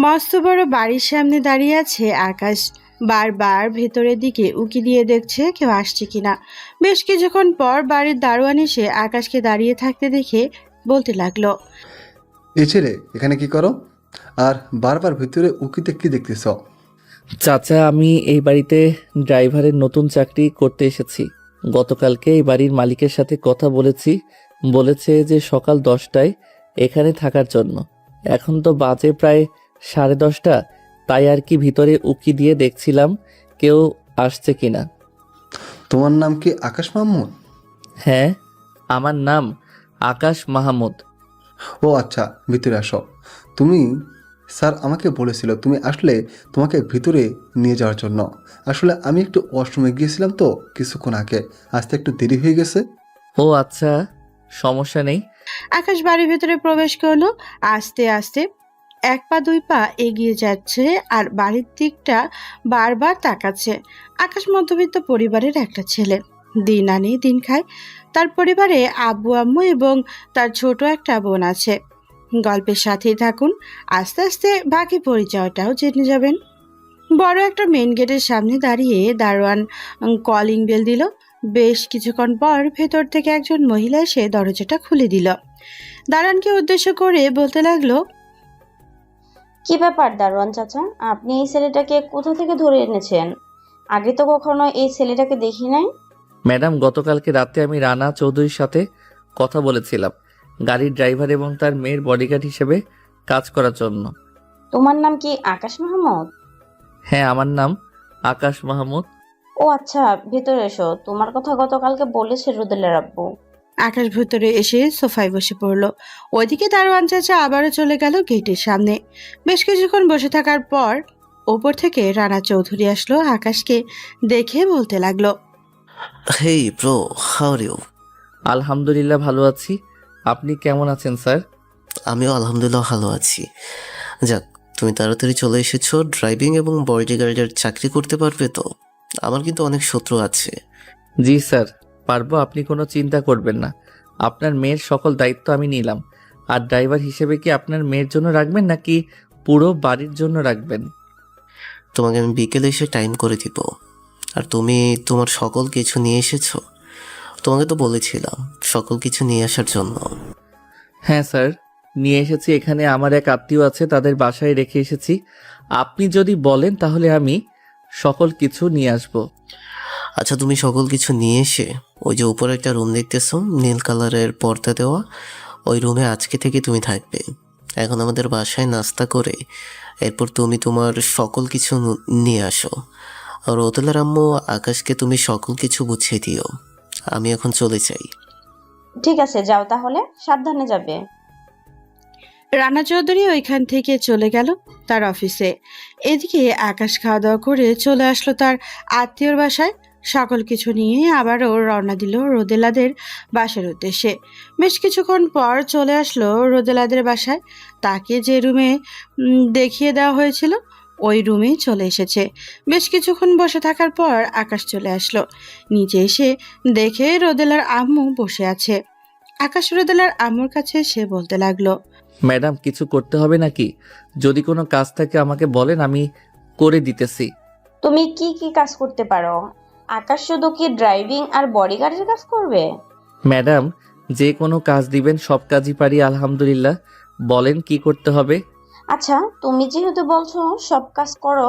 মস্ত বড় বাড়ির সামনে দাঁড়িয়ে আছে আকাশ। বারবার ভেতরের দিকে উকি দিয়ে দেখছে কেউ আসছে কিনা। বেশ কিছুক্ষণ পর বাড়ির দারোয়ান এসে আকাশকে দাঁড়িয়ে থাকতে দেখে বলতে লাগলো, এই ছেলে এখানে কি করো? আর বারবার ভিতরে উকিতে কি দেখতেছ? চাচা, আমি এই বাড়িতে ড্রাইভারের নতুন চাকরি করতে এসেছি। গতকালকে এই বাড়ির মালিকের সাথে কথা বলেছি। বলেছে যে সকাল 10টায় এখানে থাকার জন্য। এখন তো বাজে প্রায় 10:30, তাই আর কি ভিতরে উকি দিয়ে দেখছিলাম কেউ আসছে কিনা। তোমার নাম কি আকাশ মাহমুদ? হ্যাঁ, আমার নাম আকাশ মাহমুদ। ও আচ্ছা, ভিতরে আসো। তুমি স্যার আমাকে বলেছিল তুমি আসলে তোমাকে ভিতরে নিয়ে যাওয়ার জন্য। আসলে আমি একটু ওয়াশরুমে গিয়েছিলাম তো কিছুক্ষণ আগে, আসতে একটু দেরি হয়ে গেছে। ও আচ্ছা, সমস্যা নেই। আকাশ বাড়ির ভেতরে প্রবেশ করলো। আস্তে আস্তে 1 পা 2 পা এগিয়ে যাচ্ছে আর বাড়ির দিকটা বারবার তাকাচ্ছে। আকাশ মধ্যবিত্ত পরিবারের একটা ছেলে, দিন আনে দিন খায়। তার পরিবারে আব্বু আম্মু এবং তার ছোট একটা বোন আছে। গল্পের সাথেই থাকুন, আস্তে আস্তে বাকি পরিচয়টাও জেনে যাবেন। বড় একটা মেন গেটের সামনে দাঁড়িয়ে দারোয়ান কলিং বেল দিল। বেশ কিছুক্ষণ পর ভেতর থেকে একজন মহিলা এসে দরজাটা খুলে দিল। দারোয়ানকে উদ্দেশ্য করে বলতে লাগলো, কি ব্যাপার দারোয়ান চাচা, আপনি এই ছেলেটাকে কোথা থেকে ধরে এনেছেন? আগে তো কখনো এই ছেলেটাকে দেখি নাই। ম্যাডাম, গতকালকে রাতে আমি রানা চৌধুরীর সাথে কথা বলেছিলাম গাড়ির ড্রাইভার এবং তার মেয়ের বডিগার্ড হিসেবে কাজ করার জন্য। তোমার নাম কি আকাশ মাহমুদ? হ্যাঁ, আমার নাম আকাশ মাহমুদ। ও আচ্ছা, ভেতরে এসো। তোমার কথা গতকালকে বলেছে রুদেলের আব্বু। আকাশ ভেতরে এসে সোফায় বসে পড়লো। ওইদিকে দারোয়ান চাচা আবারও চলে গেল গেটের সামনে। বেশ কিছুক্ষণ বসে থাকার পর ওপর থেকে রানা চৌধুরী আসলো। আকাশকে দেখে বলতে লাগলো, Hey bro, how are you? আলহামদুলিল্লাহ ভালো আছি। আপনি কেমন আছেন স্যার? আমিও আলহামদুলিল্লাহ ভালো আছি। যাক, তুমি তাড়াতাড়ি চলে এসেছো। ড্রাইভিং এবং বডিগার্ডের চাকরি করতে পারবে তো? আমার কিন্তু অনেক শত্রু আছে। জি স্যার, পারবো। আপনি কোনো চিন্তা করবেন না। আপনার মেয়ের সকল দায়িত্ব আমি নিলাম। আর ড্রাইভার হিসেবে কি আপনার মেয়ের জন্য রাখবেন নাকি পুরো বাড়ির জন্য রাখবেন? তোমাকে আমি বিকেলে এসে টাইম করে দিব। আর তুমি তোমার সকল কিছু নিয়ে এসেছো? তোমাকে তো বলেছিলাম সকল কিছু নিয়ে আসার জন্য। হ্যাঁ স্যার, নিয়ে এসেছি। এখানে আমার এক আত্মীয় আছে, তাদের বাসায় রেখে এসেছি। আপনি যদি বলেন তাহলে আমি সকল কিছু নিয়ে আসব। আচ্ছা, তুমি সকল কিছু নিয়ে এসে ওই যে উপরে একটা রুম দেখতেছো, নীল কালারের পর্দা দেওয়া, ওই রুমে আজকে থেকে তুমি থাকবে। এখন আমাদের বাসায় নাস্তা করে এরপর তুমি তোমার সকল কিছু নিয়ে আসো। আর রোদেলার আম্মু আকাশকে তুমি সকল কিছু বুঝিয়ে দিও। আমি এখন চলে যাই। ঠিক আছে, যাও তাহলে, সাবধানে যাবে। রানা চৌধুরী ওইখান থেকে চলে গেল তার অফিসে। এদিকে আকাশ খাওয়া দাওয়া করে চলে আসলো তার আত্মীয়র বাসায়। সকল কিছু নিয়ে আবারও রওনা দিল রোদেলাদের বাসার উদ্দেশ্যে। বেশ কিছুক্ষণ পর চলে আসলো রোদেলাদের বাসায়। তাকে যে রুমে দেখিয়ে দেওয়া হয়েছিল ওই রুমে চলে এসেছে। বেশ কিছুক্ষণ বসে থাকার পর আকাশ চলে আসলো। নিচে এসে দেখে রোদেলার আম্মু বসে আছে। আকাশ রোদেলার আম্মুর কাছে সে বলতে লাগলো, ম্যাডাম, কিছু করতে হবে নাকি? যদি কোনো কাজ থাকে আমাকে বলেন, আমি করে দিতেছি। তুমি কি কি কাজ করতে পারো? আকাশ শুধু কি ড্রাইভিং আর বডিগার্ডের কাজ করবে? ম্যাডাম, যে কোনো কাজ দিবেন সব কাজই পারি আলহামদুলিল্লাহ। বলেন কি করতে হবে? আচ্ছা, তুমি যেহেতু বলছো সব কাজ করো,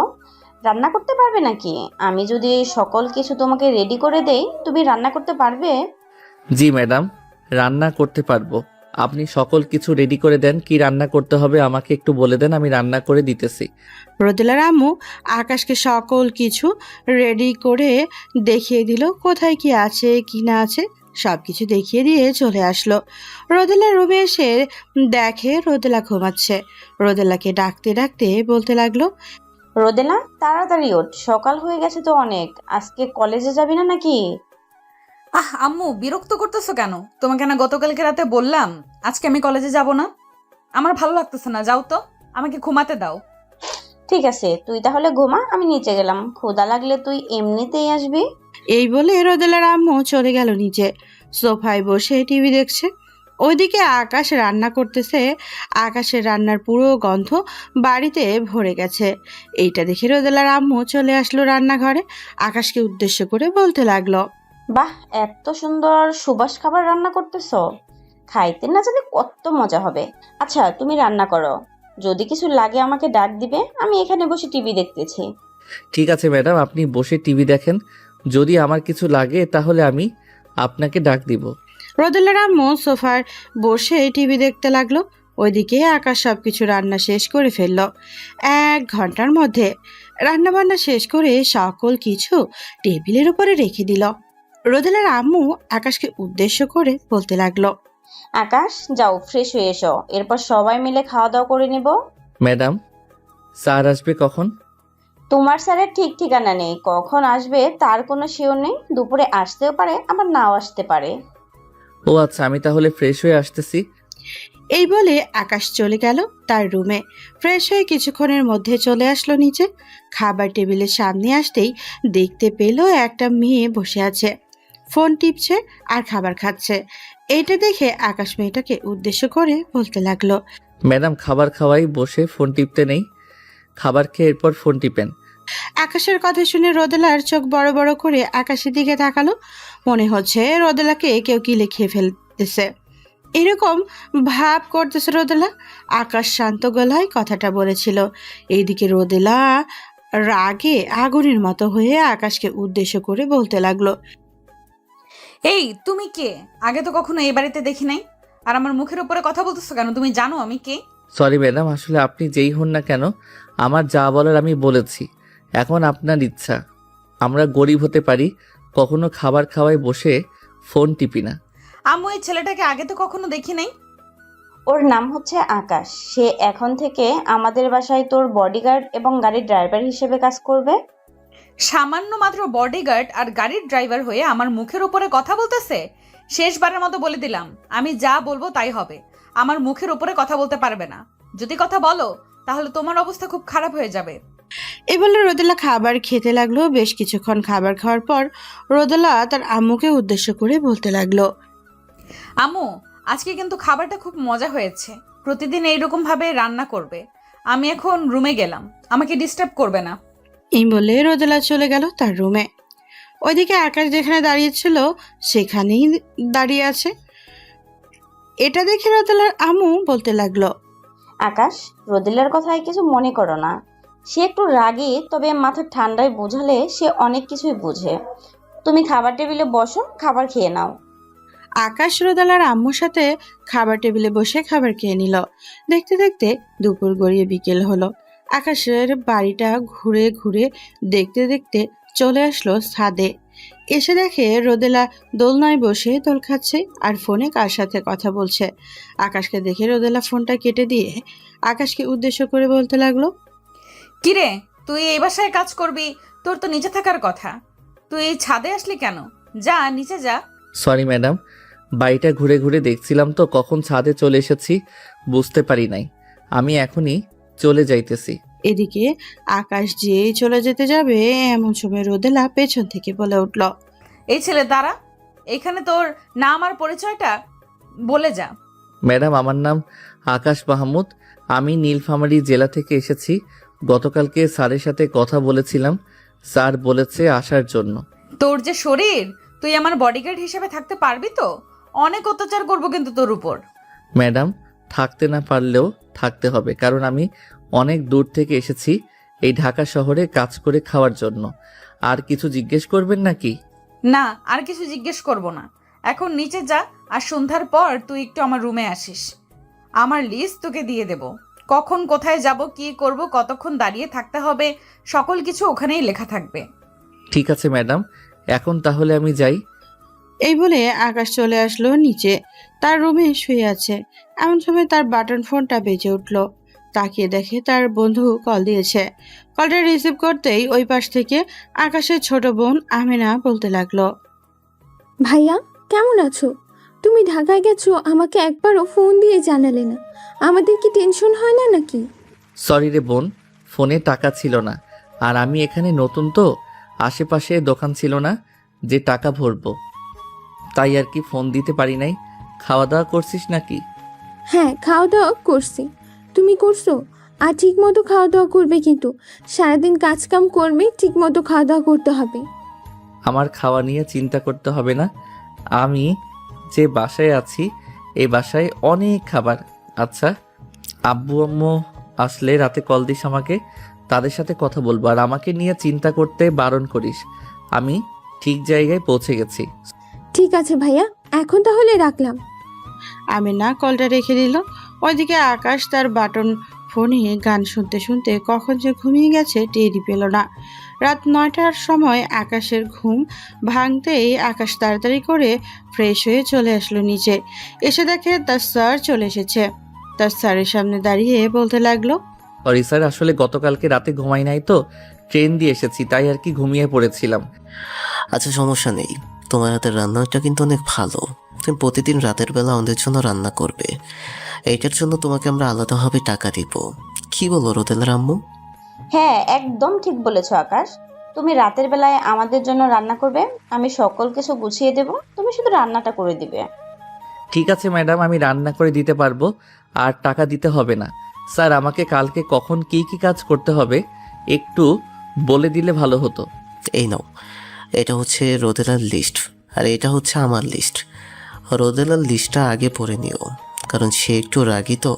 রান্না করতে পারবে নাকি? আমি যদি সকল কিছু তোমাকে রেডি করে দেই, তুমি রান্না করতে পারবে? জি ম্যাডাম, রান্না করতে পারবো। আপনি সকল কিছু রেডি করে দেন। কি রান্না করতে হবে আমাকে একটু বলে দেন, আমি রান্না করে দিতেছি। রোদেলার আম্মু আকাশকে সকল কিছু রেডি করে দেখিয়ে দিল। কোথায় কি আছে কি না আছে সব কিছু দেখিয়ে দিয়ে চলে আসলো। রোদেলার রুমে এসে দেখে রোদেলা ঘুমাচ্ছে। রোদেলাকে ডাকতে ডাকতে বলতে লাগলো, রোদেলা, তাড়াতাড়ি ওঠ, সকাল হয়ে গেছে তো অনেক। আজকে কলেজে যাবি না নাকি? আম্মু, বিরক্ত করতেছো কেন? তোমাকে না গতকালকে রাতে বললাম আজকে আমি কলেজে যাব না। আমার ভালো লাগতেছে না, যাও তো, আমাকে ঘুমাতে দাও। ঠিক আছে, তুই তাহলে ঘুমা, আমি নিচে গেলাম। ক্ষুধা লাগলে তুই এমনিতেই আসবি। এই বলে রোদেলার আম্মু চলে গেল নিচে। সোফায় বসে টিভি দেখছে। ওইদিকে আকাশ রান্না করতেছে। আকাশের রান্নার পুরো গন্ধ বাড়িতে ভরে গেছে। এইটা দেখে রোদেলার আম্মু চলে আসলো রান্নাঘরে। আকাশকে উদ্দেশ্য করে বলতে লাগলো, বাহ, এত সুন্দর সুবাস খাবার রান্না করতেছো, খাইতে না জানি কত মজা হবে। আচ্ছা, তুমি রান্না করো, যদি কিছু লাগে আমাকে ডাক দিবে, আমি এখানে বসে টিভি দেখতেছি। ঠিক আছে ম্যাডাম, আপনি বসে টিভি দেখেন। যদি আমার কিছু লাগে তাহলে আমি আপনাকে ডাক দিব। রোদেলার আম্মু সোফার বসে টিভি দেখতে লাগলো। ওইদিকে আকাশ সবকিছু রান্না শেষ করে ফেলল 1 ঘন্টার মধ্যে। রান্না বান্না শেষ করে সকল কিছু টেবিলের উপরে রেখে দিল। রোদেলার আম্মু আকাশকে উদ্দেশ্য করে বলতে লাগলো, আকাশ, যাও ফ্রেশ হয়ে এসো, এরপর সবাই মিলে খাওয়া দাওয়া করে নেব। ম্যাডাম, স্যার আসবে কখন? তোমার স্যারের ঠিক ঠিকানা নেই, কখন আসবে তার কোনো শিওর নেই। দুপুরে আসতেও পারে, আবার নাও আসতে পারে। ও আচ্ছা, আমি তাহলে ফ্রেশ হয়ে আসতেছি। এই বলে আকাশ চলে গেল তার রুমে। ফ্রেশ হয়ে কিছুক্ষণের মধ্যে চলে আসলো নিচে। খাবার টেবিলের সামনে আসতেই দেখতে পেল একটা মেয়ে বসে আছে, ফোন টিপছে আর খাবার খাচ্ছে। এইটা দেখে আকাশ মেয়েটাকে উদ্দেশ্য করে বলতে লাগলো, ম্যাডাম, খাবার খাওয়াই, বসে ফোন টিপতে নেই। খাবার খেয়ে এরপর ফোন টিপেন। আকাশের কথা শুনে রোদেলার চোখ বড় বড় করে আকাশের দিকে তাকালো। মনে হচ্ছে রোদেলাকে কেউ কিলে খেয়ে ফেলতেছে, এরকম ভাব করতেছে রোদেলা। আকাশ শান্ত গলায় কথাটা বলেছিল। এইদিকে রোদেলা রাগে আগুনের মতো হয়ে আকাশকে উদ্দেশ্য করে বলতে লাগলো, এই তুমি কে? আগে তো কখনো এই বাড়িতে দেখি নাই। আর আমার মুখের উপরে কথা বলতেছো কেন? তুমি জানো আমি কে? সরি ম্যাডাম, আসলে আপনি যেই হন না কেন, আমার যা বলার আমি বলেছি। এখন আপনার ইচ্ছা। আমরা গরিব হতে পারি, কখনো খাবার খাওয়ায় বসে ফোন টিপি না। আম্মু, এই ছেলেটাকে আগে তো কখনো দেখি নাই। ওর নাম হচ্ছে আকাশ। সে এখন থেকে আমাদের বাসায় তোর বডিগার্ড এবং গাড়ির ড্রাইভার হিসেবে কাজ করবে। সামান্য মাত্র বডিগার্ড আর গাড়ির ড্রাইভার হয়ে আমার মুখের উপরে কথা বলতেছে। শেষবারের মতো বলে দিলাম, আমি যা বলবো তাই হবে। আমার মুখের উপরে কথা বলতে পারবে না। যদি কথা বলো তাহলে তোমার অবস্থা খুব খারাপ হয়ে যাবে। এই বলে রোদেলা খাবার খেতে লাগলো। বেশ কিছুক্ষণ খাবার খাওয়ার পর রোদেলা তার আম্মুকে উদ্দেশ্য করে বলতে লাগলো, আম্মু, আজকে কিন্তু খাবারটা খুব মজা হয়েছে। প্রতিদিন এইরকম ভাবে রান্না করবে। আমি এখন রুমে গেলাম, আমাকে ডিস্টার্ব করবে না। এই বলে রোদেলা চলে গেল তার রুমে। ওইদিকে আকাশ যেখানে দাঁড়িয়েছিল সেখানেই দাঁড়িয়ে আছে। এটা দেখে রোদেলার আম্মু বলতে লাগলো, আকাশ, রোদেলার কথায় কিছু মনে করো না। সে একটু রাগী, তবে মাথা ঠান্ডায় বোঝালে সে অনেক কিছুই বুঝে। তুমি খাবার টেবিলে বসো, খাবার খেয়ে নাও। আকাশ রোদেলার আম্মুর সাথে খাবার টেবিলে বসে খাবার খেয়ে নিল। দেখতে দেখতে দুপুর গড়িয়ে বিকেল হলো। আকাশের বাড়িটা ঘুরে ঘুরে দেখতে দেখতে চলে আসলো ছাদে। এসে দেখে রোদেলা দোলনায় বসে দোল খাচ্ছে আর ফোনে কার সাথে কথা বলছে। আকাশকে দেখে রোদেলা ফোনটা কেটে দিয়ে আকাশকে উদ্দেশ্য করে বলতে লাগলো, কিরে, তুই এই বাসায় কাজ করবি? তোর তো নিচে থাকার কথা। তুই এই ছাদে আসলি কেন? যা নিচে যা। সরি ম্যাডাম, বাড়িটা ঘুরে ঘুরে দেখছিলাম তো কখন ছাদে চলে এসেছি বুঝতে পারি নাই। আমি এখনই চলে যাইতেছি। এদিকে আকাশ যেই চলে যেতে যাবে এমন সময় রোদেলা পেছন থেকে বলে উঠল, এই ছেলে দাঁড়া, এখানে তোর নাম আর পরিচয়টা বলে যা। ম্যাডাম, আমার নাম আকাশ মাহমুদ। আমি নীলফামারী জেলা থেকে এসেছি। গতকালকে স্যারের সাথে কথা বলেছিলাম, স্যার বলেছে আসার জন্য। তোর যে শরীর, তুই আমার বডিগার্ড হিসেবে থাকতে পারবি তো? অনেক অত্যাচার করবো কিন্তু তোর উপর। ম্যাডাম, থাকতে না পারলেও থাকতে হবে, কারণ আমি অনেক দূর থেকে এসেছি এই ঢাকা শহরে কাজ করে খাওয়ার জন্য। আর কিছু জিজ্ঞেস করবেন নাকি? না, আর কিছু জিজ্ঞেস করব না। এখন নিচে যা, আর সন্ধ্যার পর তুই একটু আমার রুমে আসিস। আমার লিস্ট তোকে দিয়ে দেব। কখন কোথায় যাব, কি করব, কতক্ষণ দাঁড়িয়ে থাকতে হবে, সকল কিছু ওখানেই লেখা থাকবে। ঠিক আছে ম্যাডাম, এখন তাহলে আমি যাই। এই বলে আকাশ চলে আসলো নিচে। তার রুমে শুয়ে আছে। এমন সময় তার বাটন ফোনটা বেজে উঠল। তাকিয়ে দেখে তার বন্ধু কল দিয়েছে। কলটা রিসিভ করতেই ওই পাশ থেকে আকাশের ছোট বোন আমেনা বলতে লাগলো, ভাইয়া, কেমন আছো? তুমি ঢাকায় গেছো, আমাকে একবারও ফোন দিয়ে জানালে না। আমাদের কি টেনশন হয় না নাকি? সরি রে বোন, ফোনে টাকা ছিল না। আর আমি এখানে নতুন তো, আশেপাশে দোকান ছিল না যে টাকা ভরবো, তাই আর কি ফোন দিতে পারি নাই। খাওয়া দাওয়া করছিস নাকি? হ্যাঁ, খাওয়া দাওয়া করছি। তুমি করছো? আর ঠিক মতো খাওয়া দাওয়া করবে, কিন্তু সারাদিন কাজকাম করবে, ঠিক মতো খাওয়া দাওয়া করতে হবে। আমার খাওয়া নিয়ে চিন্তা করতে হবে না। আমি যে বাসায় আছি এই বাসায় অনেক খাবার। আচ্ছা, আব্বু আম্মু আসলে রাতে কল দিস আমাকে, তাদের সাথে কথা বলবো। আর আমাকে নিয়ে চিন্তা করতে বারণ করিস। আমি ঠিক জায়গায় পৌঁছে গেছি। ঠিক আছে ভাইয়া, এখন তাহলে রাখলাম। আমিনা কলটা রেখে দিল। ওইদিকে আকাশ তার বাটন ফোনে গান শুনতে শুনতে কখন যে ঘুমিয়ে গেছে টেরই পেল না। রাত 9টার সময় আকাশের ঘুম ভাঙতেই আকাশ তাড়াতাড়ি করে ফ্রেশ হয়ে চলে আসলো নিচে। এসে দেখে তার স্যার চলে এসেছে। তার স্যারের সামনে দাঁড়িয়ে বলতে লাগলো, সরি স্যার, আসলে গতকালকে রাতে ঘুমাই নাই তো, ট্রেন দিয়ে এসেছি, তাই আর কি ঘুমিয়ে পড়েছিলাম। আচ্ছা, সমস্যা নেই। তোমার হাতের রান্নাটা কিন্তু অনেক ভালো। তুমি প্রতিদিন রাতের বেলা আমাদের জন্য রান্না করবে। এইটার জন্য তোমাকে আমরা আলাদাভাবে টাকা দিব। কি বলো রোদেলার আম্মু? হ্যাঁ, একদম ঠিক বলেছো আকাশ। তুমি রাতের বেলায় আমাদের জন্য রান্না করবে, আমি সকল কিছু গুছিয়ে দেব, তুমি শুধু রান্নাটা করে দিবে। ঠিক আছে ম্যাডাম, আমি রান্না করে দিতে পারবো, আর টাকা দিতে হবে না। স্যার, আমাকে কালকে কখন কি কি কাজ করতে হবে একটু বলে দিলে ভালো হতো। এই নাও, এটা হচ্ছে রোদেলার লিস্ট, আর এটা হচ্ছে আমার লিস্ট। রোদেলার লিস্টটা আগে পড়ে নিও, কারণ সে একটু রাগী তো।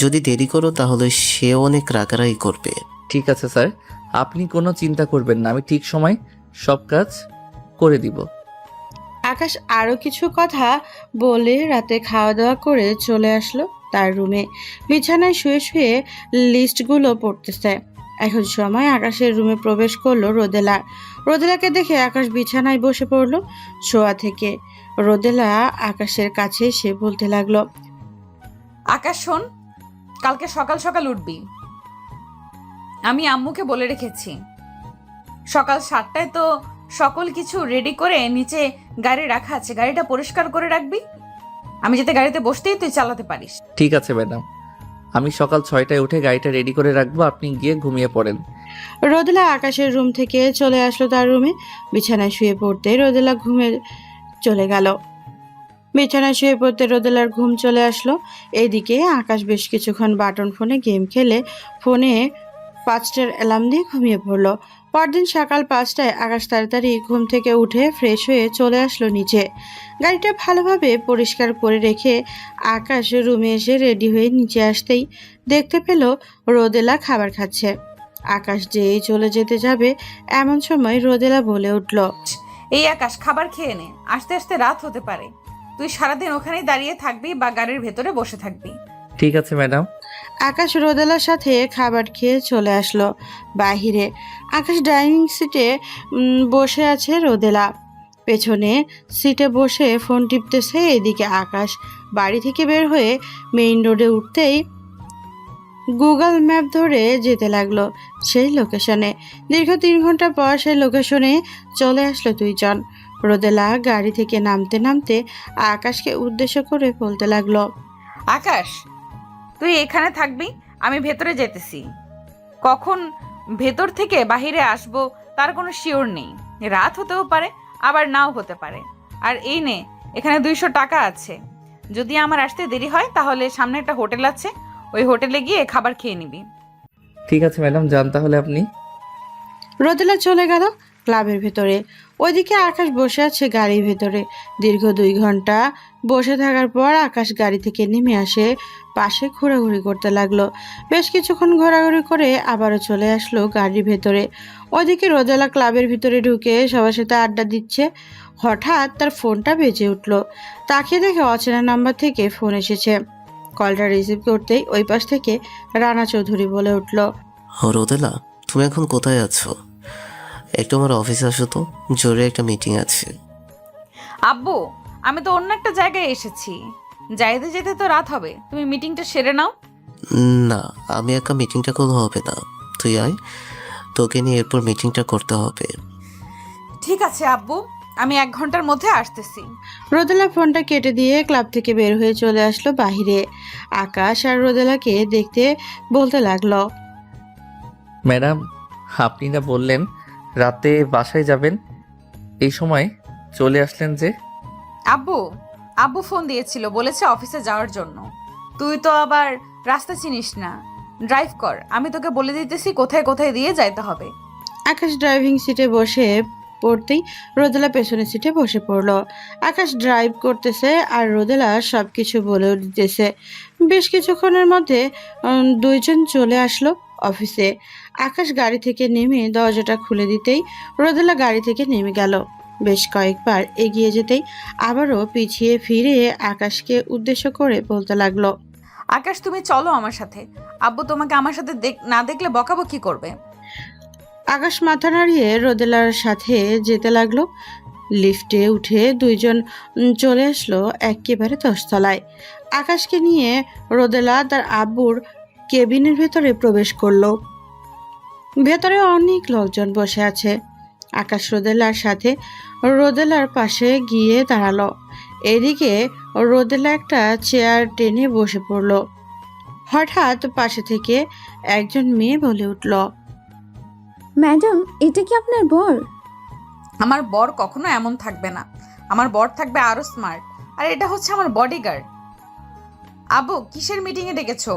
যদি দেরি করো তাহলে সে অনেক রাগারাগি করবে। ঠিক আছে স্যার, আপনি কোনো চিন্তা করবেন না, আমি ঠিক সময় সব কাজ করে দিব। আকাশ আরও কিছু কথা বলে রাতে খাওয়া দাওয়া করে চলে আসলো তার রুমে। বিছানায় শুয়ে শুয়ে লিস্টগুলো পড়তেছে। এখন সময় আকাশের রুমে প্রবেশ করলো রোদেলা। রোদেলাকে দেখে আকাশ বিছানায় বসে পড়লো শোয়া থেকে। রোদেলা আকাশের কাছে এসে বলতে লাগলো, আকাশ শোন, কালকে সকাল সকাল উঠবি। আমি আম্মুকে বলে রেখেছি সকাল 7টায় তো সকল কিছু রেডি করে নিচে গাড়ি রাখা আছে, গাড়িটা পরিষ্কার করে রাখবি। আমি যাতে গাড়িতে বসতেই তুই চালাতে পারিস। ঠিক আছে ম্যাডাম, আমি সকাল 6টায় উঠে গাড়িটা রেডি করে রাখবো, আপনি গিয়ে ঘুমিয়ে পড়েন। রোদেলা আকাশের রুম থেকে চলে আসলো তার রুমে। বিছানায় শুয়ে পড়তে রোদেলা ঘুমে চলে গেল। বিছানায় শুয়ে পড়তে রোদেলার ঘুম চলে আসলো। এইদিকে আকাশ বেশ কিছুক্ষণ বাটন ফোনে গেম খেলে ফোনে 5টার অ্যালার্ম দিয়ে ঘুমিয়ে পড়লো। পরদিন সকাল 5টায় আকাশ তাড়াতাড়ি ঘুম থেকে উঠে ফ্রেশ হয়ে চলে আসলো নিচে। গাড়িটা ভালোভাবে পরিষ্কার করে রেখে আকাশ রুমে এসে রেডি হয়ে নিচে আসতেই দেখতে পেল রোদেলা খাবার খাচ্ছে। আকাশ যেই চলে যেতে যাবে এমন সময় রোদেলা বলে উঠল, এই আকাশ, খাবার খেয়ে নে, আস্তে আস্তে রাত হতে পারে। তুই সারাদিন ওখানেই দাঁড়িয়ে থাকবি বা গাড়ির ভেতরে বসে থাকবি। ঠিক আছে ম্যাডাম। আকাশ রোদেলার সাথে খাবার খেয়ে চলে আসলো বাহিরে। আকাশ ডাইনিং সিটে বসে আছে, রোদেলা পেছনে সিটে বসে ফোন টিপতেছে। এদিকে আকাশ বাড়ি থেকে বের হয়ে মেইন রোডে উঠতেই গুগল ম্যাপ ধরে যেতে লাগলো সেই লোকেশনে। দীর্ঘ 3 ঘন্টা পর সেই লোকেশনে চলে আসলো দুইজন। রোদেলা গাড়ি থেকে নামতে নামতে আকাশকে উদ্দেশ্য করে বলতে লাগলো, আকাশ, তুই এখানে থাকবি, আমি ভেতরে যেতেছি। কখন ভেতর থেকে বাহিরে আসবো তার কোনো শিওর নেই। রাত হতেও পারে, আবার নাও হতে পারে। আর এই নে, এখানে 200 টাকা আছে। যদি আমার আসতে দেরি হয় তাহলে সামনে একটা হোটেল আছে, ওই হোটেলে গিয়ে খাবার খেয়ে নিবি। ঠিক আছে ম্যাডাম, যান তাহলে আপনি। রোদেলা চলে গেল ক্লাবের ভেতরে। ওইদিকে আকাশ বসে আছে গাড়ির ভেতরে। দীর্ঘ 2 ঘন্টা বসে থাকার পর আকাশ গাড়ি থেকে নেমে আসে, পাশে ঘোরাঘুরি করতে লাগলো। বেশ কিছুক্ষণ ঘোরাঘুরি করে আবারও চলে আসলো গাড়ির ভেতরে। ওইদিকে রোদেলা ক্লাবের ভিতরে ঢুকে সবার সাথে আড্ডা দিচ্ছে। হঠাৎ তার ফোনটা বেজে উঠলো। তাকিয়ে দেখে অচেনা নাম্বার থেকে ফোন এসেছে। কলটা রিসিভ করতেই ওই পাশ থেকে রানা চৌধুরী বলে উঠল, রোদেলা, তুমি এখন কোথায় আছো? একটু আমার অফিসে আসো তো, জরুরি একটা মিটিং আছে। আব্বু, আমি তো অন্য একটা জায়গায় এসেছি, যাইতে যেতে তো রাত হবে, তুমি মিটিংটা সেরে নাও। না, আমি একা মিটিংটা করলে হবে না। তুই আয়, তোকে নিয়ে এরপর মিটিংটা করতে হবে। ঠিক আছে আব্বু, আমি 1 ঘন্টার মধ্যে আসতেছি। রোদেলা ফোনটা কেটে দিয়ে ক্লাব থেকে বের হয়ে চলে আসলো বাহিরে। আকাশ আর রোদেলাকে দেখতে বলতে লাগলো, ম্যাডাম, আপনি না বললেন রাতে বাসায় যাবেন, এই সময় চলে আসলেন যে? আব্বু, আব্বু ফোন দিয়েছিল, বলেছে অফিসে যাওয়ার জন্য। তুই তো আবার রাস্তা চিনিস না, ড্রাইভ কর, আমি তোকে বলে দিতেছি কোথায় কোথায় দিয়ে যাইতে হবে। আকাশ ড্রাইভিং সিটে বসে পড়তেই রোদেলা পেছনের সিটে বসে পড়লো। আকাশ ড্রাইভ করতেছে আর রোদেলা সবকিছু বলেও দিতেছে। বেশ কিছুক্ষণের মধ্যে দুইজন চলে আসলো অফিসে। আকাশ গাড়ি থেকে নেমে দরজাটা খুলে দিতেই রোদেলা গাড়ি থেকে নেমে গেল। বেশ কয়েকবার এগিয়ে যেতেই আবারও পিছিয়ে ফিরে আকাশকে উদ্দেশ্য করে বলতে লাগলো, আকাশ তুমি চলো আমার সাথে, আব্বু তোমাকে আমার সাথে না দেখলে বকাবকি করবে। আকাশ মাথা নাড়িয়ে রোদেলার সাথে যেতে লাগলো। লিফটে উঠে দুইজন চলে আসলো একেবারে 10 তলায়। আকাশকে নিয়ে রোদেলা তার আব্বুর কেবিনের ভেতরে প্রবেশ করলো। ভেতরে অনেক লোকজন বসে আছে। আকাশ রোদেলার সাথে রোদেলার পাশে গিয়ে দাঁড়ালো। এদিকে রোদেলা একটা চেয়ার টেনে বসে পড়লো। হঠাৎ পাশে থেকে একজন মেয়ে বলে উঠল, ম্যাডাম, এটা কি আপনার বর? আমার বর কখনো এমন থাকবে না, আমার বর থাকবে আরো স্মার্ট। আর এটা হচ্ছে আমার বডিগার্ড। আব্বু কিসের মিটিং এ ডেকেছো?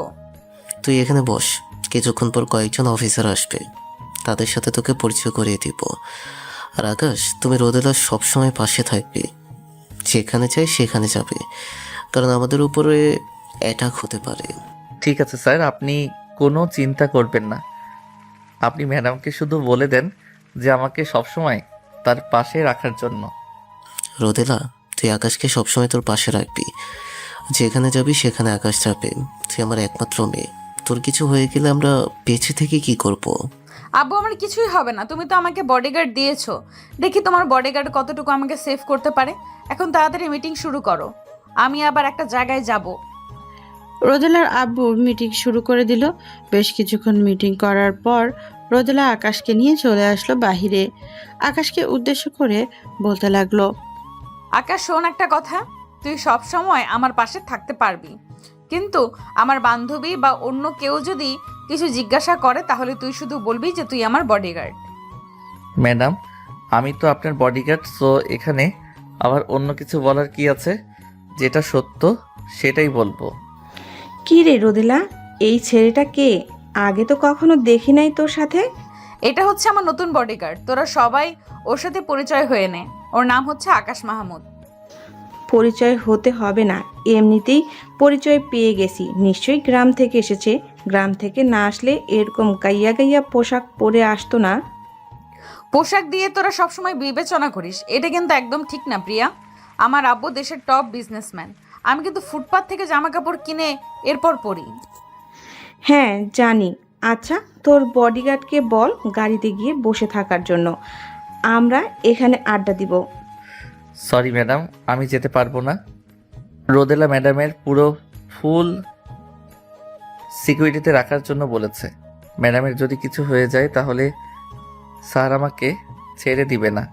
তুই এখানে বস, কিছুক্ষণ পর কয়েকজন অফিসার আসবে, তাদের সাথে তোকে পরিচয় করিয়ে দিব। আর আকাশ, তুমি রোদেলার সবসময় পাশে থাকবে, যেখানে চাই সেখানে যাবে, কারণ আমাদের উপরে অ্যাটাক হতে পারে। ঠিক আছে স্যার, আপনি কোনো চিন্তা করবেন না। আপনি ম্যাডামকে শুধু বলে দেন যে আমাকে সবসময় তার পাশে রাখার জন্য। রোদেলা, তুই আকাশকে সবসময় তোর পাশে রাখবি, যেখানে যাবি সেখানে আকাশ যাবে। তুই আমার একমাত্র মেয়ে, তোর কিছু হয়ে গেলে আমরা বেঁচে থেকে কি করব? আব্বু আমার কিছুই হবে না, তুমি তো আমাকে বডিগার্ড দিয়েছো, দেখি তোমার বডিগার্ড কতটুকু আমাকে সেভ করতে পারে। এখন তাড়াতাড়ি মিটিং শুরু করো, আমি আবার একটা জায়গায় যাব। রোদেলার আব্বু মিটিং শুরু করে দিল। বেশ কিছুক্ষণ মিটিং করার পর রোদেলা আকাশকে নিয়ে চলে আসলো বাহিরে। আকাশকে উদ্দেশ্য করে বলতে লাগলো, আকাশ শোন একটা কথা, তুই সব সময় আমার পাশে থাকতে পারবি, কিন্তু আমার বান্ধবী বা অন্য কেউ যদি কিছু জিজ্ঞাসা করে তাহলে তুই শুধু বলবি যে তুই আমার বডিগার্ড। ম্যাডাম, আমি তো আপনার বডিগার্ড, সো এখানে আবার অন্য কিছু বলার কি আছে? যেটা সত্য সেটাই বলবো। কি রে রোদেলা, এই ছেলেটা কে? আগে তো কখনো দেখি নাই তোর সাথে। এটা হচ্ছে আমার নতুন বডিগার্ড, তোরা সবাই ওর সাথে পরিচয় হয়ে নে। ওর নাম হচ্ছে আকাশ মাহমুদ। পরিচয় হতে হবে না, এমনিতেই পরিচয় পেয়ে গেছি, নিশ্চয়ই গ্রাম থেকে এসেছে। গ্রাম থেকে না আসলে এরকম গাইয়া গাইয়া পোশাক পরে আসতো না। পোশাক দিয়ে তোরা সবসময় বিবেচনা করিস, এটা কিন্তু একদম ঠিক না প্রিয়া। আমার আব্বু দেশের টপ বিজনেসম্যান, আমি কিন্তু ফুটপাত থেকে জামা কাপড় কিনে এরপর পরি। হ্যাঁ জানি। আচ্ছা, তোর বডিগার্ডকে বল গাড়িতে গিয়ে বসে থাকার জন্য, আমরা এখানে আড্ডা দিব। সরি ম্যাডাম, আমি যেতে পারবো না। রোদেলা ম্যাডামের পুরো ফুল সিকিউরিটিতে রাখার জন্য বলেছে। ম্যাডামের যদি কিছু হয়ে যায় তাহলে স্যার আমাকে ছেড়ে দিবে না।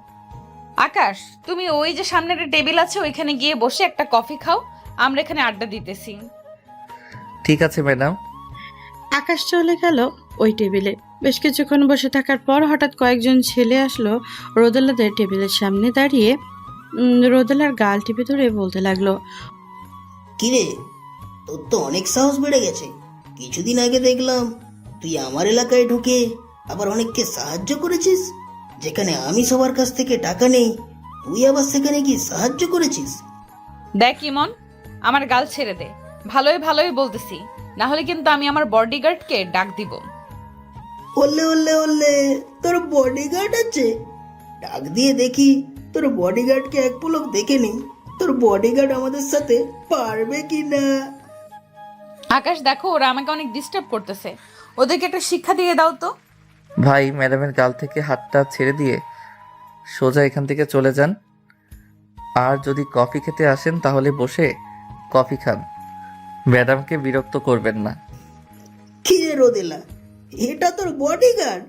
আকাশ, তুমি ওই যে সামনে একটা টেবিল আছে ওইখানে গিয়ে বসে একটা কফি খাও, আমরা এখানে আড্ডা দিতেছি। ঠিক আছে ম্যাডাম। আকাশ চলে গেল ওই টেবিলে। বেশ কিছুক্ষণ বসে থাকার পর হঠাৎ কয়েকজন ছেলে আসলো রোদেলাদের টেবিলের সামনে দাঁড়িয়ে। রোদেলার গাল টিপে ধরে বলতে লাগলো, কিরে, তোর তো অনেক সাহস বেড়ে গেছে। কিছুদিন আগে দেখলাম তুই আমার এলাকায় ঢুকে আবার অনেককে সাহায্য করেছিস। যেখানে আমি সবার কাছ থেকে টাকা নেই, তুই আবার সেখানে কি সাহায্য করেছিস? দেখ ইমন, আমার গাল ছেড়ে দে, ভালোই ভালোই বলতেছি, না হলে কিন্তু আমি আমার বডিগার্ডকে ডাক দিব। ওল্লে ওল্লে ওল্লে, তোর বডিগার্ড আছে? ডাক দিয়ে দেখি তোর বডিগার্ডকে এক পলক দেখে নি, তোর বডিগার্ড আমাদের সাথে পারবে কি না। আকাশ দেখো, ওরা আমাকে অনেক ডিস্টার্ব করতেছে, ওদেরকে একটা শিক্ষা দিয়ে দাও তো। ভাই, ম্যাডামের গাল থেকে হাতটা ছেড়ে দিয়ে সোজা এখান থেকে চলে যান। আর যদি কফি খেতে আসেন তাহলে বসে কফি খান, ম্যাডামকে বিরক্ত করবেন না। কি রে রোদেলা, এটা তোর বডিগার্ড?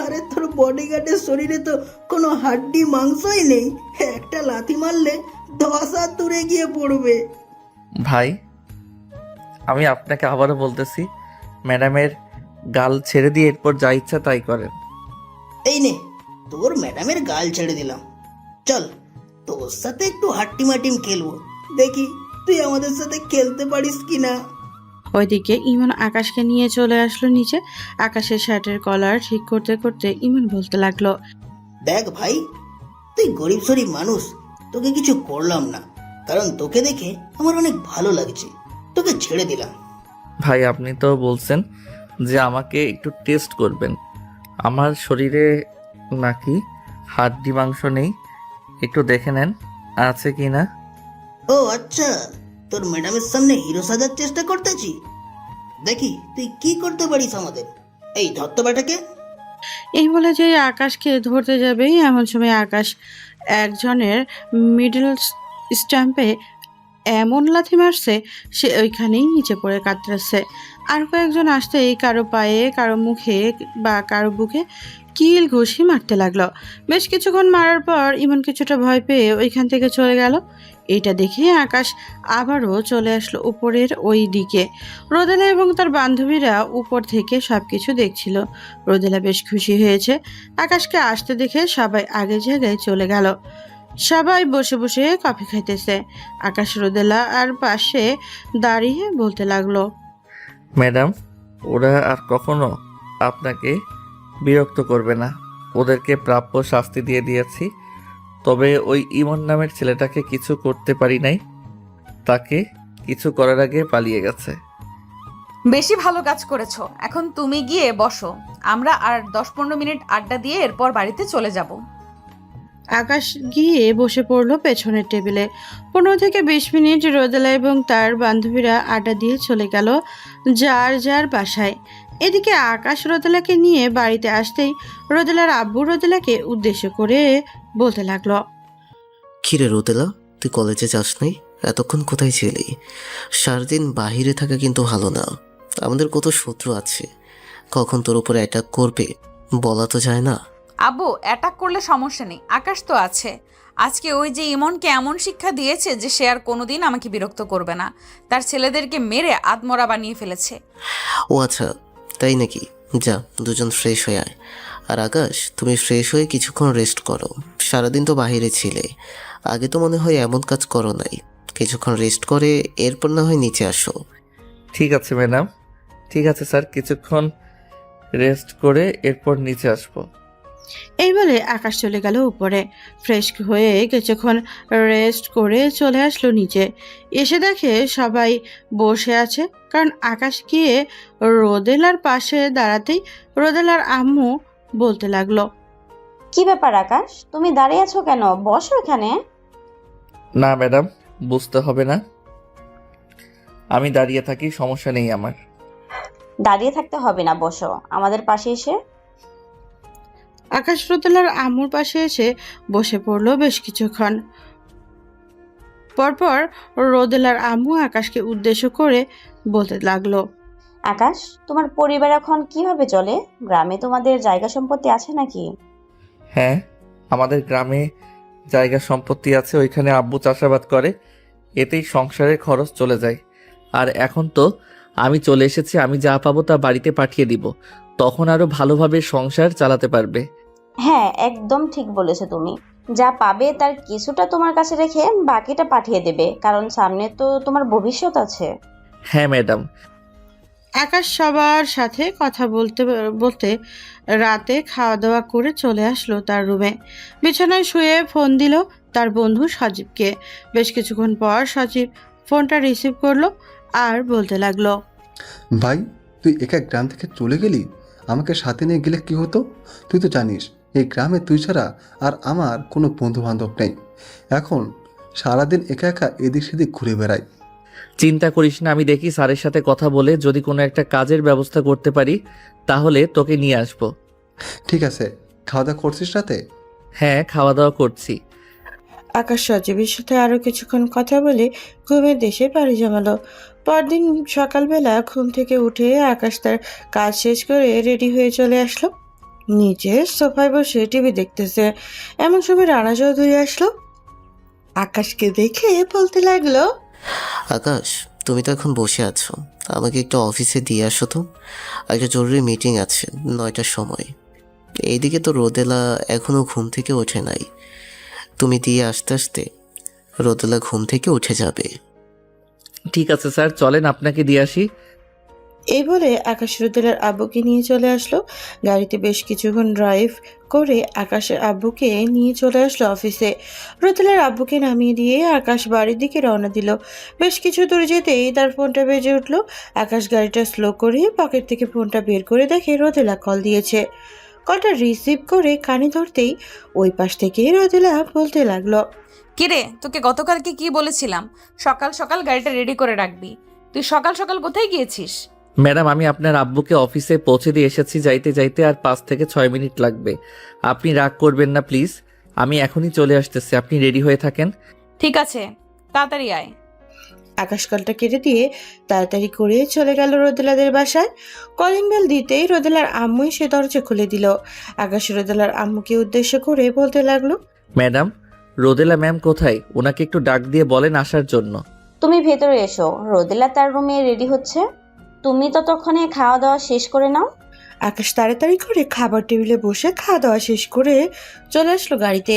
আরে তোর বডিগার্ডের শরীরে তো কোনো হাড্ডি মাংসই নেই, একটা লাথি মারলে 10 হাত দূরে গিয়ে পড়বে। ভাই, আমি আপনাকে আবারও বলতেছি, ম্যাডামের গাল ছেড়ে দিয়ে এরপর যা ইচ্ছা তাই করেন। এই নে, তোর ম্যাডামের গাল ছেড়ে দিলাম। চল তোর সাথে একটু হাট্টিমাটিম খেলবো, দেখি তুই আমাদের সাথে খেলতে পারিস কিনা। ওইদিকে ইমন আকাশকে নিয়ে চলে আসলো নিচে। আকাশের শার্টের কলার ঠিক করতে করতে ইমন বলতে লাগলো, দেখ ভাই, তুই গরিব সরিব মানুষ, তোকে কিছু করলাম না, কারণ তোকে দেখে আমার অনেক ভালো লাগছে, তোকে ছেড়ে দিলাম। ভাই আপনি তো বলছেন যে আমাকে একটু টেস্ট করবেন, আমার শরীরে নাকি হাড্ডি মাংস নেই, একটু দেখে নেন আছে কি না। ও আচ্ছা, তোর ম্যাডামের সামনে হিরো সাজার চেষ্টা করতেছি, দেখি তুই কি করতে পারিস আমাদের। এই ধরতো বেটাকে। এই বলে যে আকাশকে ধরতে যাবে এমন সময় আকাশ একজনের মিডল স্ট্যাম্পে এমন লাথি মারছে সে ওইখানেই নিচে পড়ে কাতরাচ্ছে। আর কয়েকজন আসতেই কারো পায়ে, কারো মুখে বা কারো বুকে কিল ঘুষি মারতে লাগলো। বেশ কিছুক্ষণ মারার পর ইমন কিছুটা ভয় পেয়ে ওইখান থেকে চলে গেল। এটা দেখে আকাশ আবারও চলে আসলো উপরের ওই দিকে। রোদেলা এবং তার বান্ধবীরা উপর থেকে সবকিছু দেখছিল। রোদেলা বেশ খুশি হয়েছে। আকাশকে আসতে দেখে সবাই আগের জায়গায় চলে গেল। সবাই বসে বসে কফি খাইতেছে। আকাশ রোদেলা আর পাশে দাঁড়িয়ে বলতে লাগলো, ম্যাডাম ওরা আর কখনো আপনাকে বিরক্ত করবে না, ওদেরকে প্রাপ্য শাস্তি দিয়ে দিয়েছি। তবে ওই ইমন নামের ছেলেটাকে কিছু করতে পারি নাই, তাকে কিছু করার আগে পালিয়ে গেছে। বেশি ভালো কাজ করেছো, এখন তুমি গিয়ে বসো, আমরা আর 10-15 মিনিট আড্ডা দিয়ে এরপর বাড়িতে চলে যাব। আকাশ গিয়ে বসে পড়লো পেছনের টেবিলে। 15 থেকে 20 মিনিট রোদেলা এবং তার বান্ধবীরা আড্ডা দিয়ে চলে গেল যার যার বাসায়। এদিকে আকাশ রোদেলাকে নিয়ে বাড়িতে আসতেই রোদেলার আব্বু রোদেলাকে উদ্দেশ্য করে বলতে লাগলো, কিরে রোদেলা, তুই কলেজে যাস নাই? এতক্ষণ কোথায় ছিলি? সারাদিন বাহিরে থাকা কিন্তু ভালো না, আমাদের কত শত্রু আছে, কখন তোর উপরে অ্যাটাক করবে বলা তো যায় না। আব্বু, অ্যাটাক করলে সমস্যা নেই, আকাশ তো আছে। আজকে ওই যে ইমনকে এমন শিক্ষা দিয়েছে যে সে আর কোনোদিন আমাকে বিরক্ত করবে না, তার ছেলেদেরকে মেরে আদমরা বানিয়ে ফেলেছে। ও আচ্ছা, তাই নাকি? যা দুজন ফ্রেশ হয়ে আয়। আর আকাশ, তুমি ফ্রেশ হয়ে কিছুক্ষণ রেস্ট করো, সারাদিন তো বাইরে ছিলে, আগে তো মনে হয় এমন কাজ করো নাই। কিছুক্ষণ রেস্ট করে এরপর না হয় নিচে আসো। ঠিক আছে ম্যাডাম, ঠিক আছে স্যার, কিছুক্ষণ রেস্ট করে এরপর নিচে আসবো। এই বলে আকাশ চলে গেল উপরে। ফ্রেশ হয়ে কিছুক্ষণ রেস্ট করে চলে আসলো নিচে। এসে দেখে সবাই বসে আছে, কারণ আকাশ গিয়ে রোদেলার পাশে দাঁড়াতেই রোদেলার আম্মু বলতে লাগলো, কি ব্যাপার আকাশ, তুমি দাঁড়িয়ে আছো কেন? বসো এখানে। না ম্যাডাম, বুঝতে হবে না, আমি দাঁড়িয়ে থাকি, সমস্যা নেই আমার। দাঁড়িয়ে থাকতে হবে না, বসো আমাদের পাশে এসে। আকাশ রোদেলার আম্মুর পাশে এসে বসে পড়লো। বেশ কিছুক্ষণ পরপর রোদেলার আম্মু আকাশকে উদ্দেশ্য করে বলতে লাগলো, আকাশ, তোমার পরিবার এখন কিভাবে চলে? গ্রামে তোমাদের জায়গা সম্পত্তি আছে নাকি? হ্যাঁ, আমাদের গ্রামে জায়গা সম্পত্তি আছে, ওইখানে আব্বু চাষাবাদ করে, এতেই সংসারের খরচ চলে যায়। আর এখন তো আমি চলে এসেছি, আমি যা পাবো তা বাড়িতে পাঠিয়ে দিব, তখন আরো ভালোভাবে সংসার চালাতে পারবে। হ্যাঁ, একদম ঠিক বলেছো তুমি। যা পাবে তার কিছুটা তোমার কাছে রেখে বাকিটা পাঠিয়ে দেবে, কারণ সামনে তো তোমার ভবিষ্যৎ আছে। হ্যাঁ ম্যাডাম। আকাশ সবার সাথে কথা বলতে বলতে রাতে খাওয়া দাওয়া করে চলে আসলো তার রুমে। বিছানায় শুয়ে ফোন দিল তার বন্ধু সজীবকে। বেশ কিছুক্ষণ পর সজীব ফোনটা রিসিভ করলো আর বলতে লাগলো, ভাই, তুই একা গ্রাম থেকে চলে গেলি, আমাকে সাথে নিয়ে গেলে কি হতো? তুই তো জানিস এই গ্রামে তুই ছাড়া আর আমার কোনো বন্ধু বান্ধব নেই। এখন সারাদিন একা একা এদিক সেদিক ঘুরে বেড়াই। চিন্তা করিস না, আমি দেখি স্যারের সাথে কথা বলে যদি কোনো একটা কাজের ব্যবস্থা করতে পারি তাহলে তোকে নিয়ে আসবো। ঠিক আছে, খাওয়া দাওয়া করছিস রাতে? হ্যাঁ, খাওয়া দাওয়া করছি। আকাশ সজীবের সাথে আরো কিছুক্ষণ কথা বলে ঘুমের দেশে পাড়ি জমালো। পরদিন সকালবেলা ঘুম থেকে উঠে আকাশ তার কাজ শেষ করে রেডি হয়ে চলে আসলো। নিচে সোফায় বসে টিভি দেখতেছে। এমন সময় রানা চৌধুরী আসলো। আকাশকে দেখে বলতে লাগলো, আকাশ, তুমি তো এখন বসে আছো, আমাকে একটু অফিসে দিয়ে আসো তো, একটা জরুরি মিটিং আছে 9টার সময়। এইদিকে তো রোদেলা এখনো ঘুম থেকে ওঠে নাই, তুমি দিয়ে আসতে আসতে রোদেলা ঘুম থেকে উঠে যাবে। ঠিক আছে স্যার, চলেন আপনাকে দিয়ে আসি। এই বলে আকাশ রোদেলার আব্বুকে নিয়ে চলে আসলো। গাড়িতে বেশ কিছুক্ষণ ড্রাইভ করে আকাশের আব্বুকে নিয়ে চলে আসলো অফিসে। রোদেলার আব্বুকে নামিয়ে দিয়ে আকাশ বাড়ির দিকে রওনা দিল। বেশ কিছু দূর যেতেই তার ফোনটা বেজে উঠলো। আকাশ গাড়িটা স্লো করে পকেট থেকে ফোনটা বের করে দেখে রোদেলা কল দিয়েছে। কলটা রিসিভ করে কানে ধরতেই ওই পাশ থেকে রোদেলা বলতে লাগলো, কিরে, তোকে গতকালকে কি বলেছিলাম সকাল সকাল গাড়িটা রেডি করে রাখবি? তুই সকাল সকাল কোথায় গিয়েছিস? ম্যাডাম, আমি আপনার আব্বুকে অফিসে পৌঁছে দিয়ে এসেছি। যাইতে যাইতে আর 5 থেকে 6 মিনিট লাগবে। আপনি রাগ করবেন না প্লিজ। আমি এখনই চলে আসতেছি, আপনি রেডি হয়ে থাকেন। ঠিক আছে, তাড়াতাড়ি আয়। আকাশ কলটা কেটে দিয়ে তাড়াতাড়ি করে চলে গেল রোদেলাদের বাসায়। কলিং বেল দিতেই রোদেলার আম্মুই সে দরজা খুলে দিল। আকাশ রোদেলার আম্মুকে উদ্দেশ্য করে বলতে লাগলো, ম্যাডাম, রোদেলা ম্যাম কোথায়? ওনাকে একটু ডাক দিয়ে বলেন আসার জন্য। তুমি ভেতরে এসো, রোদেলা তার রুমে রেডি হচ্ছে, তুমি ততক্ষণে খাওয়া দাওয়া শেষ করে নাও। আকাশ তাড়াতাড়ি করে খাবার টেবিলে বসে খাওয়া দাওয়া শেষ করে চলে আসলো গাড়িতে।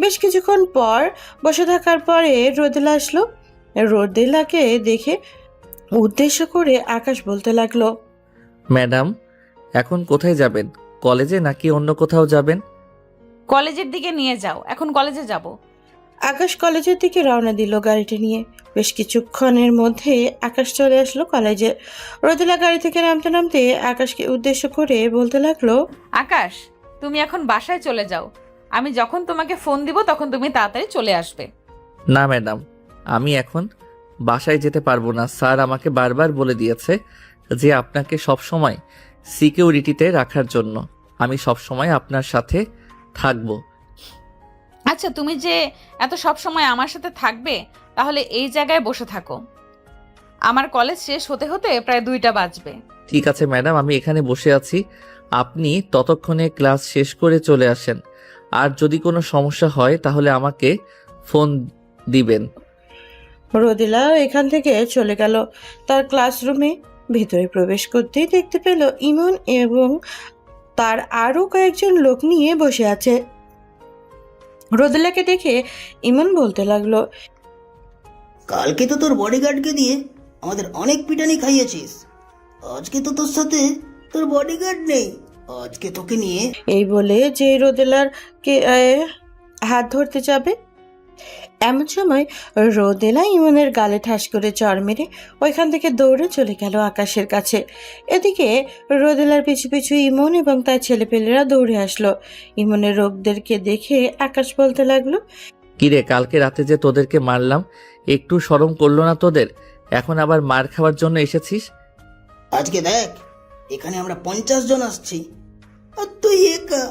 বেশ কিছুক্ষণ পর বসে থাকার পরে রোদেলা আসলো। রোদেলাকে দেখে উদ্দেশ্য করে আকাশ বলতে লাগলো, ম্যাডাম, এখন কোথায় যাবেন? কলেজে নাকি অন্য কোথাও যাবেন? কলেজের দিকে নিয়ে যাও, এখন কলেজে যাব। আকাশ কলেজের দিকে রওনা দিল গাড়িটা নিয়ে। বেশ কিছুক্ষণের মধ্যে আকাশ চলে আসলো কলেজে। রোদেলা গাড়ি থেকে নামতে নামতে আকাশকে উদ্দেশ্য করে বলতে লাগলো, আকাশ, তুমি এখন বাসায় চলে যাও। আমি যখন তোমাকে ফোন দিব তখন তুমি তাড়াতাড়ি চলে আসবে। না ম্যাডাম, আমি এখন বাসায় যেতে পারবো না। স্যার আমাকে বারবার বলে দিয়েছে যে আপনাকে সবসময় সিকিউরিটিতে রাখার জন্য। আমি সবসময় আপনার সাথে থাকবো। আচ্ছা, তুমি যে এত সব সময় আমার সাথে থাকবে, তাহলে এই জায়গায় বসে থাকো। আমার কলেজ শেষ হতে হতে প্রায় 2টা বাজবে। ঠিক আছে ম্যাডাম, আমি এখানে বসে আছি। আপনি ততক্ষণে ক্লাস শেষ করে চলে আসেন। আর যদি কোনো সমস্যা হয় তাহলে আমাকে ফোন দিবেন। রোদেলা এখান থেকে চলে গেল তার ক্লাসরুমে। ভেতরে প্রবেশ করতেই দেখতে পেল ইমন এবং তার আরও কয়েকজন লোক নিয়ে বসে আছে। রোদেলাকে দেখে ইমন বলতে লাগলো, কালকে তো তোর বডিগার্ডকে দিয়ে আমাদের অনেক পিটানি খাইয়েছিস, আজকে তো তোর সাথে তোর বডিগার্ড নেই, আজকে তোকে নিয়ে। এই বলে যে রোদেলার কে হাত ধরতে যাবে, এমন সময় রোদেলা ইমনের গালে ঠাস করে চড় মেরে ওইখান থেকে দৌড়ে চলে গেল আকাশের কাছে। এদিকে রোদেলার পিছু পিছু ইমন এবং তার ছেলেপেলেরা দৌড়ে আসলো। ইমনের লোকদেরকে দেখে আকাশ বলতে লাগলো, কিরে, কালকে রাতে যে তোদেরকে মারলাম, একটু শরম করলো না তোদের? এখন আবার মার খাওয়ার জন্য এসেছিস? আজকে দেখ, এখানে আমরা 50 জন আসছি, আর তুই একা,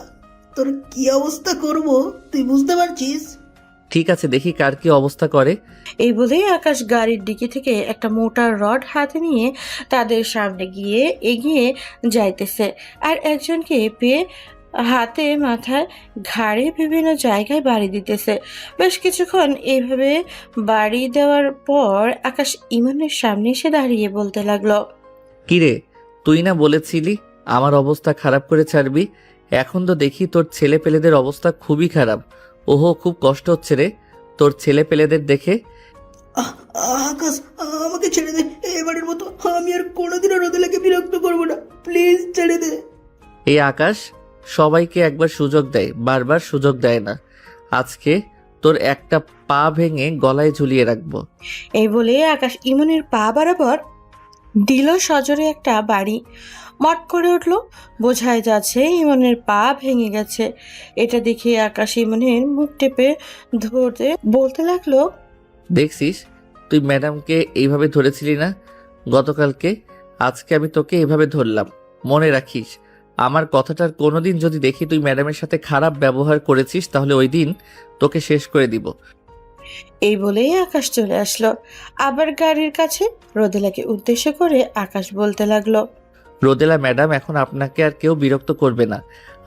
তোর কি অবস্থা করব তুই বুঝতে পারছিস? ঠিক আছে, দেখি কার কি অবস্থা করে। এই বলেই আকাশ গাড়ির ডিকি থেকে একটা মোটা রড হাতে নিয়ে তাদের সামনে গিয়ে এগিয়ে যাইতেছে। আর একজনকে পেয়ে হাতে মাথায় ঘাড়ে বিভিন্ন জায়গায় বাড়ি দিতেছে। বেশ কিছুক্ষণ এইভাবে বাড়ি দেওয়ার পর আকাশ ইমনের সামনে এসে দাঁড়িয়ে বলতে লাগলো, কিরে, তুই না বলেছিলি আমার অবস্থা খারাপ করে ছাড়বি? এখন তো দেখি তোর ছেলে পেলেদের অবস্থা খুবই খারাপ। ওহো, খুব কষ্ট হচ্ছে রে তোর ছেলে পেলেদের দেখে। আকাশ, আমাকে ছেড়ে দে, এবারের মতো আমি আর কোনোদিনও রোদেলাকে বিরক্ত করবো না, প্লিজ ছেড়ে দে। এই আকাশ সবাইকে একবার সুযোগ দেয়, বারবার সুযোগ দেয় না। আজকে তোর একটা পা ভেঙে গলায় ঝুলিয়ে রাখবো। এই বলে আকাশ ইমনের পা বরাবর দিল সজোরে একটা বাড়ি। মট করে উঠল। বোঝাই যাচ্ছে ইমনের পা ভেঙে গেছে। এটা দেখে আকাশ ইমনের মুখ টেপে ধরতে বলতে লাগলো, দেখছিস, তুই ম্যাডামকে এইভাবে ধরেছিলি না গতকালকে? আজকে আমি তোকে এইভাবে ধরলাম। মনে রাখিস, আমার কথাটার কোনোদিন যদি দেখি তুই ম্যাডামের সাথে খারাপ ব্যবহার করেছিস, তাহলে ওই দিন তোকে শেষ করে দিব। এই বলেই আকাশ চলে আসলো আবার গাড়ির কাছে। রোদেলাকে উদ্দেশ্য করে আকাশ বলতে লাগলো, রোদেলা ম্যাডাম, এখন আপনাকে আর কেউ বিরক্ত করবে না,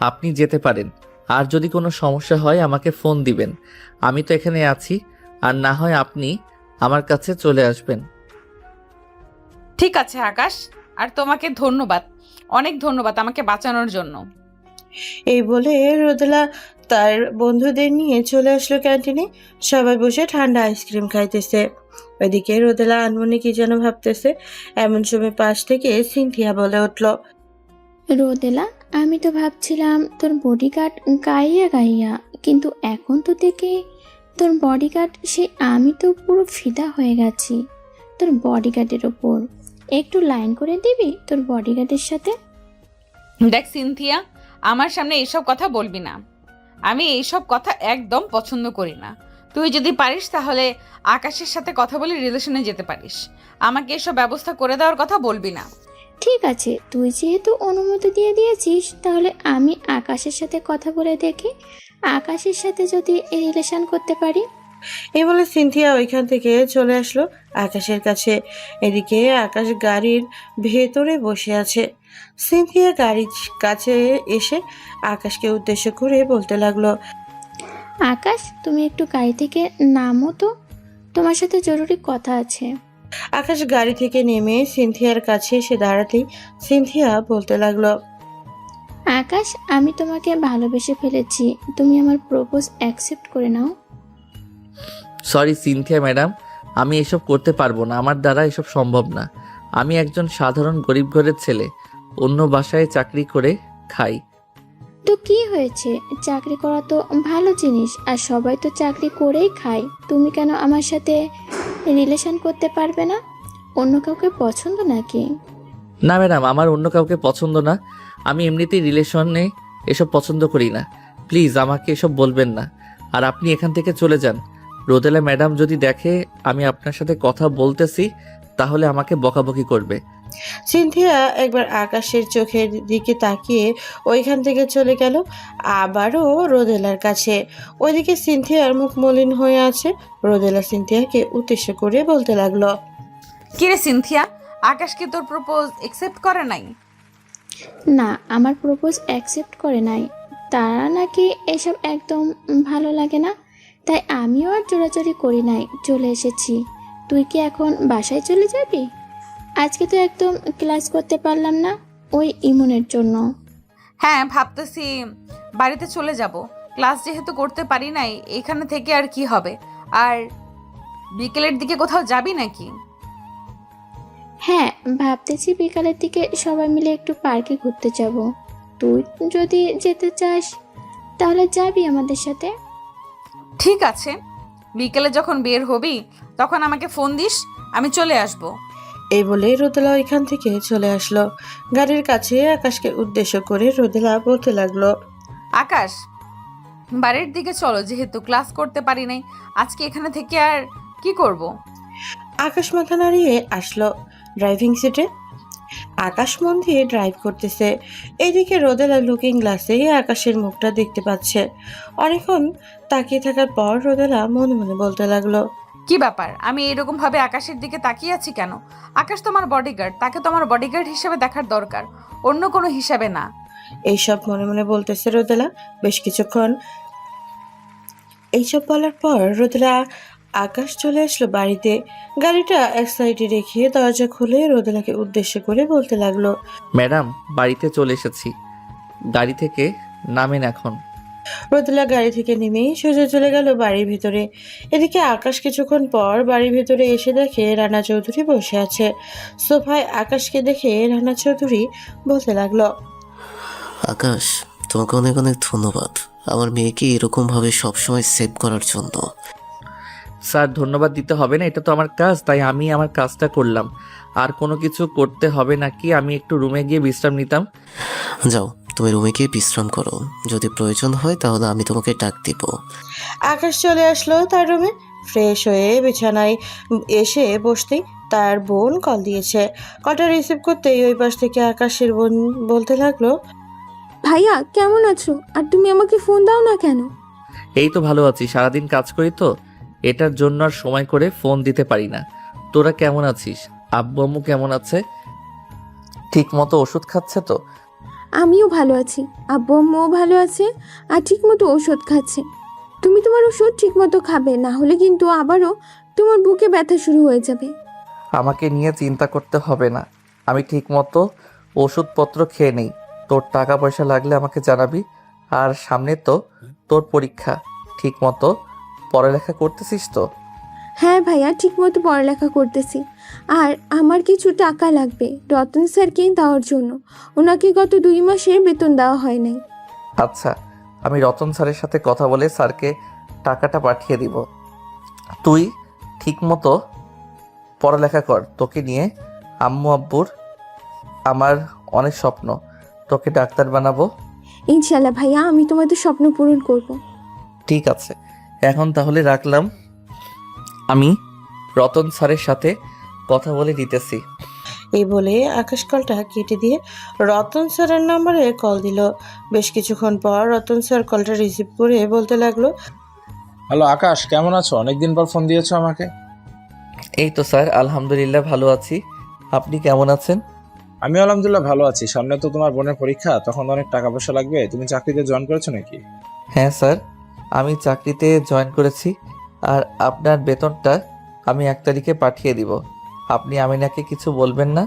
আপনি যেতে পারেন। আর যদি কোনো সমস্যা হয় আমাকে ফোন দিবেন, আমি তো এখানে আছি। আর না হয় আপনি আমার কাছে চলে আসবেন। ঠিক আছে আকাশ, আর তোমাকে ধন্যবাদ, অনেক ধন্যবাদ আমাকে বাঁচানোর জন্য। এই বলে রোদেলা তার বন্ধুদের নিয়ে চলে আসলো ক্যান্টিনে। সবাই বসে ঠান্ডা আইসক্রিম খাইতেছে। ওইদিকে রোদেলা আনমনে কি যেন ভাবতেছে। এমন সময় পাশ থেকে সিনথিয়া বলে উঠল, রোদেলা, আমি তো ভাবছিলাম তোর বডিগার্ড গাইয়া গাইয়া, কিন্তু এখন তো দেখে তোর বডিগার্ড আমি তো পুরো ফিদা হয়ে গেছি তোর বডিগার্ডের ওপর। একটু লাইন করে দিবি তোর বডিগার্ডের সাথে? দেখ সিনথিয়া, আমার সামনে এইসব কথা বলবি না। আমি এইসব কথা একদম পছন্দ করি না। তুই যদি পারিস তাহলে আকাশের সাথে কথা বলে রিলেশনে যেতে পারিস। আমাকে এসব ব্যবস্থা করে দেওয়ার কথা বলবি না। ঠিক আছে, তুই যেহেতু অনুমতি দিয়ে দিয়েছিস, তাহলে আমি আকাশের সাথে কথা বলে দেখি আকাশের সাথে যদি রিলেশন করতে পারি। এই বলে সিনথিয়া ওইখান থেকে চলে আসলো আকাশের কাছে। এদিকে আকাশ গাড়ির ভেতরে বসে আছে। সিনথিয়া গাড়ির কাছে এসে আকাশকে উদ্দেশ্য করে বলতে লাগলো, আকাশ, তুমি একটু গাড়ি থেকে নামো তো, তোমার সাথে জরুরি কথা আছে। আকাশ গাড়ি থেকে নেমে সিনথিয়ার কাছে এসে দাঁড়াতেই সিনথিয়া বলতে লাগলো, আকাশ, আমি তোমাকে ভালোবেসে ফেলেছি, তুমি আমার প্রপোজ অ্যাকসেপ্ট করে নাও। সরি সিনথিয়া ম্যাডাম, আমি এসব করতে পারবো না। আমার দ্বারা এসব সম্ভব না। আমি একজন সাধারণ গরিব ঘরের ছেলে, অন্য বাসায় চাকরি করে খাই। তো কি হয়েছে, চাকরি করা তো ভালো জিনিস, আর সবাই তো চাকরি করেই খায়। তুমি কেন আমার সাথে রিলেশন করতে পারবে না? অন্য কাউকে পছন্দ নাকি? না ম্যাডাম, আমার অন্য কাউকে পছন্দ না। আমি এমনিতেই রিলেশনে এসব পছন্দ করি না। প্লিজ আমাকে এসব বলবেন না। আর আপনি এখান থেকে চলে যান। রোদেলা ম্যাডাম যদি দেখে আমি আপনার সাথে কথা বলতেছি তাহলে আমাকে বকাবকি করবে। সিনথিয়া একবার আকাশের চোখের দিকে তাকিয়ে ওইখান থেকে চলে গেল আবারও রোদেলার কাছে। ওইদিকে সিনথিয়ার মুখ মলিন হয়ে আছে। রোদেলা সিনথিয়াকে উদ্দেশ্য করে বলতে লাগলো, কিরে সিনথিয়া, আকাশ কি তোর প্রপোজ একসেপ্ট করে নাই? না, আমার প্রপোজ অ্যাকসেপ্ট করে নাই। তারা নাকি এসব একদম ভালো লাগে না, তাই আমিও আর জোরাজোরি করি নাই, চলে এসেছি। তুই কি এখন বাসায় চলে যাবি? আজকে তো একদম ক্লাস করতে পারলাম না, ওই ইমনের জন্য। হ্যাঁ, ভাবতেছি বাড়িতে চলে যাব। ক্লাস যেহেতু করতে পারি নাই, এখানে থেকে আর কি হবে। আর বিকেলের দিকে কোথাও যাবি নাকি? হ্যাঁ, ভাবতেছি বিকালের দিকে সবাই মিলে একটু পার্কে ঘুরতে যাব। তুই যদি যেতে চাস তাহলে যাবি আমাদের সাথে। ঠিক আছে, বিকেলে যখন বের হবি তখন আমাকে ফোন দিস, আমি চলে আসব। এই বলে রোদেলা ওইখান থেকে চলে আসলো। গাড়ির কাছে আকাশকে উদ্দেশ্য করে রোদেলা বলতে লাগলো, আকাশ, বাড়ির দিকে চলো, যেহেতু ক্লাস করতে পারি নাই আজকে এখানে থেকে আর কি করব। আকাশ মাথা নাড়িয়ে আসলো ড্রাইভিং সিটে। আকাশ মন দিয়ে ড্রাইভ করতেছে। এইদিকে রোদেলা লুকিং গ্লাসে আকাশের মুখটা দেখতে পাচ্ছে। অনেকক্ষণ তাকিয়ে থাকার পর রোদেলা মনে মনে বলতে লাগলো, কি ব্যাপার, আমি এরকম ভাবে আকাশের দিকে তাকিয়ে আছি কেন? আকাশ তো আমার বডিগার্ড, তাকে তো আমার বডিগার্ড হিসেবে দেখার দরকার, অন্য কোনো হিসাবে না। এইসব মনে মনে বলতেছে রোদেলা বেশ কিছুক্ষণ। এইসব বলার পর রোদেলা আকাশ চলে আসলো বাড়িতে। গাড়িটা এক সাইডে রেখে দরজা খুলে রোদেলাকে উদ্দেশ্য করে বলতে লাগলো, ম্যাডাম, বাড়িতে চলে এসেছি। গাড়ি থেকে নামেন এখন। রোদেলা গাড়ি থেকে নেমেই সোজা চলে গেল বাড়ির ভিতরে। এদিকে আকাশ কিছুক্ষণ পর বাড়ির ভিতরে এসে দেখে রানা চৌধুরী বসে আছে সোফায়। আকাশকে দেখে রানা চৌধুরী বলতে লাগলো, আকাশ, তোমাকে অনেক অনেক ধন্যবাদ আমার মেয়েকে এরকমভাবে সবসময় সেভ করার জন্য। স্যার, ধন্যবাদ দিতে হবে না, এটা তো আমার কাজ, তাই আমি আমার কাজটা করলাম। আর কোনো কিছু করতে হবে নাকি? আমি একটু রুমে গিয়ে বিশ্রাম নিতাম। যাও, তুমি রুমে গিয়ে বিশ্রাম করো, যদি প্রয়োজন হয় তাহলে আমি তোমাকে ডাক দিব। আকাশ চলে আসলো তার রুমে। ফ্রেশ হয়ে বিছানায় এসে বসতেই তার বোন কল দিয়েছে। কলটা রিসিভ করতেই ওই পাশ থেকে আকাশের বোন বলতে লাগলো, ভাইয়া কেমন আছো? আর তুমি আমাকে ফোন দাও না কেন? এই তো ভালো আছি, সারাদিন কাজ করি তো এটার জন্য আর সময় করে ফোন দিতে পারি না। তোরা কেমন আছিস? আব্বু আম্মু কেমন আছে? ঠিক মতো ওষুধ খাচ্ছে তো? আমিও ভালো আছি, আব্বু আম্মুও ভালো আছে, আর ঠিক মতো ওষুধ খাচ্ছে। তুমি তোমার ওষুধ ঠিক মতো খাবে, না হলে কিন্তু আবারও তোমার বুকে ব্যথা শুরু হয়ে যাবে। আমাকে নিয়ে চিন্তা করতে হবে না, আমি ঠিক মতো ওষুধপত্র খেয়ে নেই। তোর টাকা পয়সা লাগলে আমাকে জানাবি। আর সামনে তো তোর পরীক্ষা, ঠিক মতো পড়ালেখা করতেছিস তো? হ্যাঁ ভাইয়া, ঠিকমতো পড়ালেখা করতেছি। আর আমার কিছু টাকা লাগবে রতন স্যারকে দেওয়ার জন্য। ওনাকে গত 2 মাসের বেতন দেওয়া হয় নাই। আচ্ছা, আমি রতন স্যারের সাথে কথা বলে স্যারকে টাকাটা পাঠিয়ে দিব। তুই ঠিক মতো পড়ালেখা কর। তোকে নিয়ে আম্মু আব্বুর আমার অনেক স্বপ্ন, তোকে ডাক্তার বানাবো। ইনশাল্লাহ ভাইয়া, আমি তোমাদের স্বপ্ন পূরণ করব। ঠিক আছে, এখন তাহলে রাখলাম। আমি রতন স্যারের সাথে কথা বলে দিতেছি। এই বলে আকাশ কলটা কেটে দিয়ে রতন স্যারের নম্বরে কল দিল। বেশ কিছুক্ষণ পর রতন স্যার কলটা রিসিভ করে বলতে লাগলো, হ্যালো আকাশ, কেমন আছো? অনেকদিন পর ফোন দিয়েছো আমাকে। এই তো স্যার, আলহামদুলিল্লাহ ভালো আছি। আপনি কেমন আছেন? আমি আলহামদুলিল্লাহ ভালো আছি। সামনে তো তোমার বোনের পরীক্ষা, তখন অনেক টাকা পয়সা লাগবে। তুমি চাকরিতে জয়েন করেছো নাকি? হ্যাঁ স্যার, আমি চাকরিতে জয়েন করেছি। আর আপনার বেতনটা আমি 1 তারিখে পাঠিয়ে দিব। আপনি আমিনাকে কিছু বলবেন না?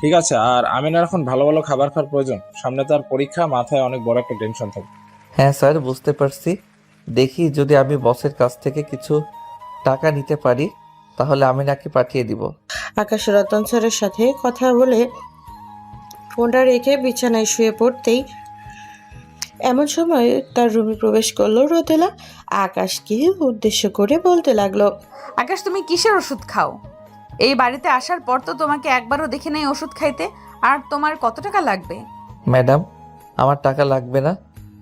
ঠিক আছে। আর আমিনার এখন ভালো ভালো খাবার খাওয়ার প্রয়োজন। সামনে তার পরীক্ষা, মাথায় অনেক বড় একটা টেনশন থাকবে। হ্যাঁ স্যার, বুঝতে পারছি। দেখি যদি আমি বসের কাছ থেকে কিছু টাকা নিতে পারি তাহলে আমিনাকে পাঠিয়ে দিব। আকাশ রতন স্যারের সাথে কথা বলে ফোনটা রেখে বিছানায় শুয়ে পড়তেই এমন সময় তার রুমে প্রবেশ করলো রোদেলা। আকাশকে উদ্দেশ্য করে বলতে লাগলো, আকাশ, তুমি কিসের ওষুধ খাও? এই বাড়িতে আসার পর তো তোমাকে একবারও দেখি নাই ওষুধ খাইতে। আর তোমার কত টাকা লাগবে? ম্যাডাম, আমার টাকা লাগবে না।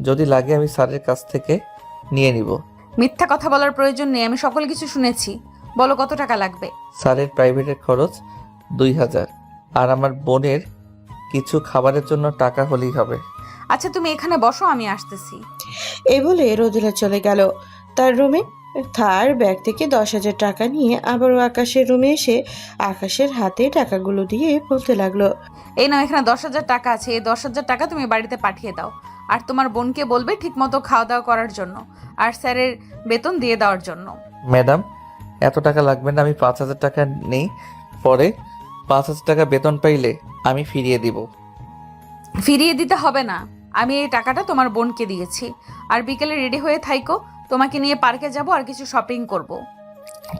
যদি লাগে আমি স্যারের কাছ থেকে নিয়ে নিব। মিথ্যা কথা বলার প্রয়োজন নেই, আমি সকল কিছু শুনেছি। বলো কত টাকা লাগবে? স্যারের প্রাইভেটের খরচ 2000, আর আমার বোনের কিছু খাবারের জন্য টাকা হলেই হবে। আচ্ছা, তুমি এখানে বসো, আমি আসতেছি। এই বলে রোদেলা চলে গেল তার রুমে। তার ব্যাগ থেকে 10,000 টাকা নিয়ে আবারও আকাশের রুমে এসে আকাশের হাতে টাকাগুলো দিয়ে বলতে লাগলো, এই নাও, এখানে 10,000 টাকা আছে। এই 10,000 টাকা তুমি বাড়িতে পাঠিয়ে দাও। আর তোমার বোনকে বলবে ঠিকমতো খাওয়া দাওয়া করার জন্য, আর স্যারের বেতন দিয়ে দেওয়ার জন্য। ম্যাডাম, এত টাকা লাগবে না। আমি 5000 টাকা নেই, পরে 5000 টাকা বেতন পাইলে আমি ফিরিয়ে দিব। ফিরিয়ে দিতে হবে না, আমি এই টাকাটা তোমার বোনকে দিয়েছি। আর বিকেলে রেডি হয়ে থাইকো, তোমাকে নিয়ে পার্কে যাব আর কিছু শপিং করব।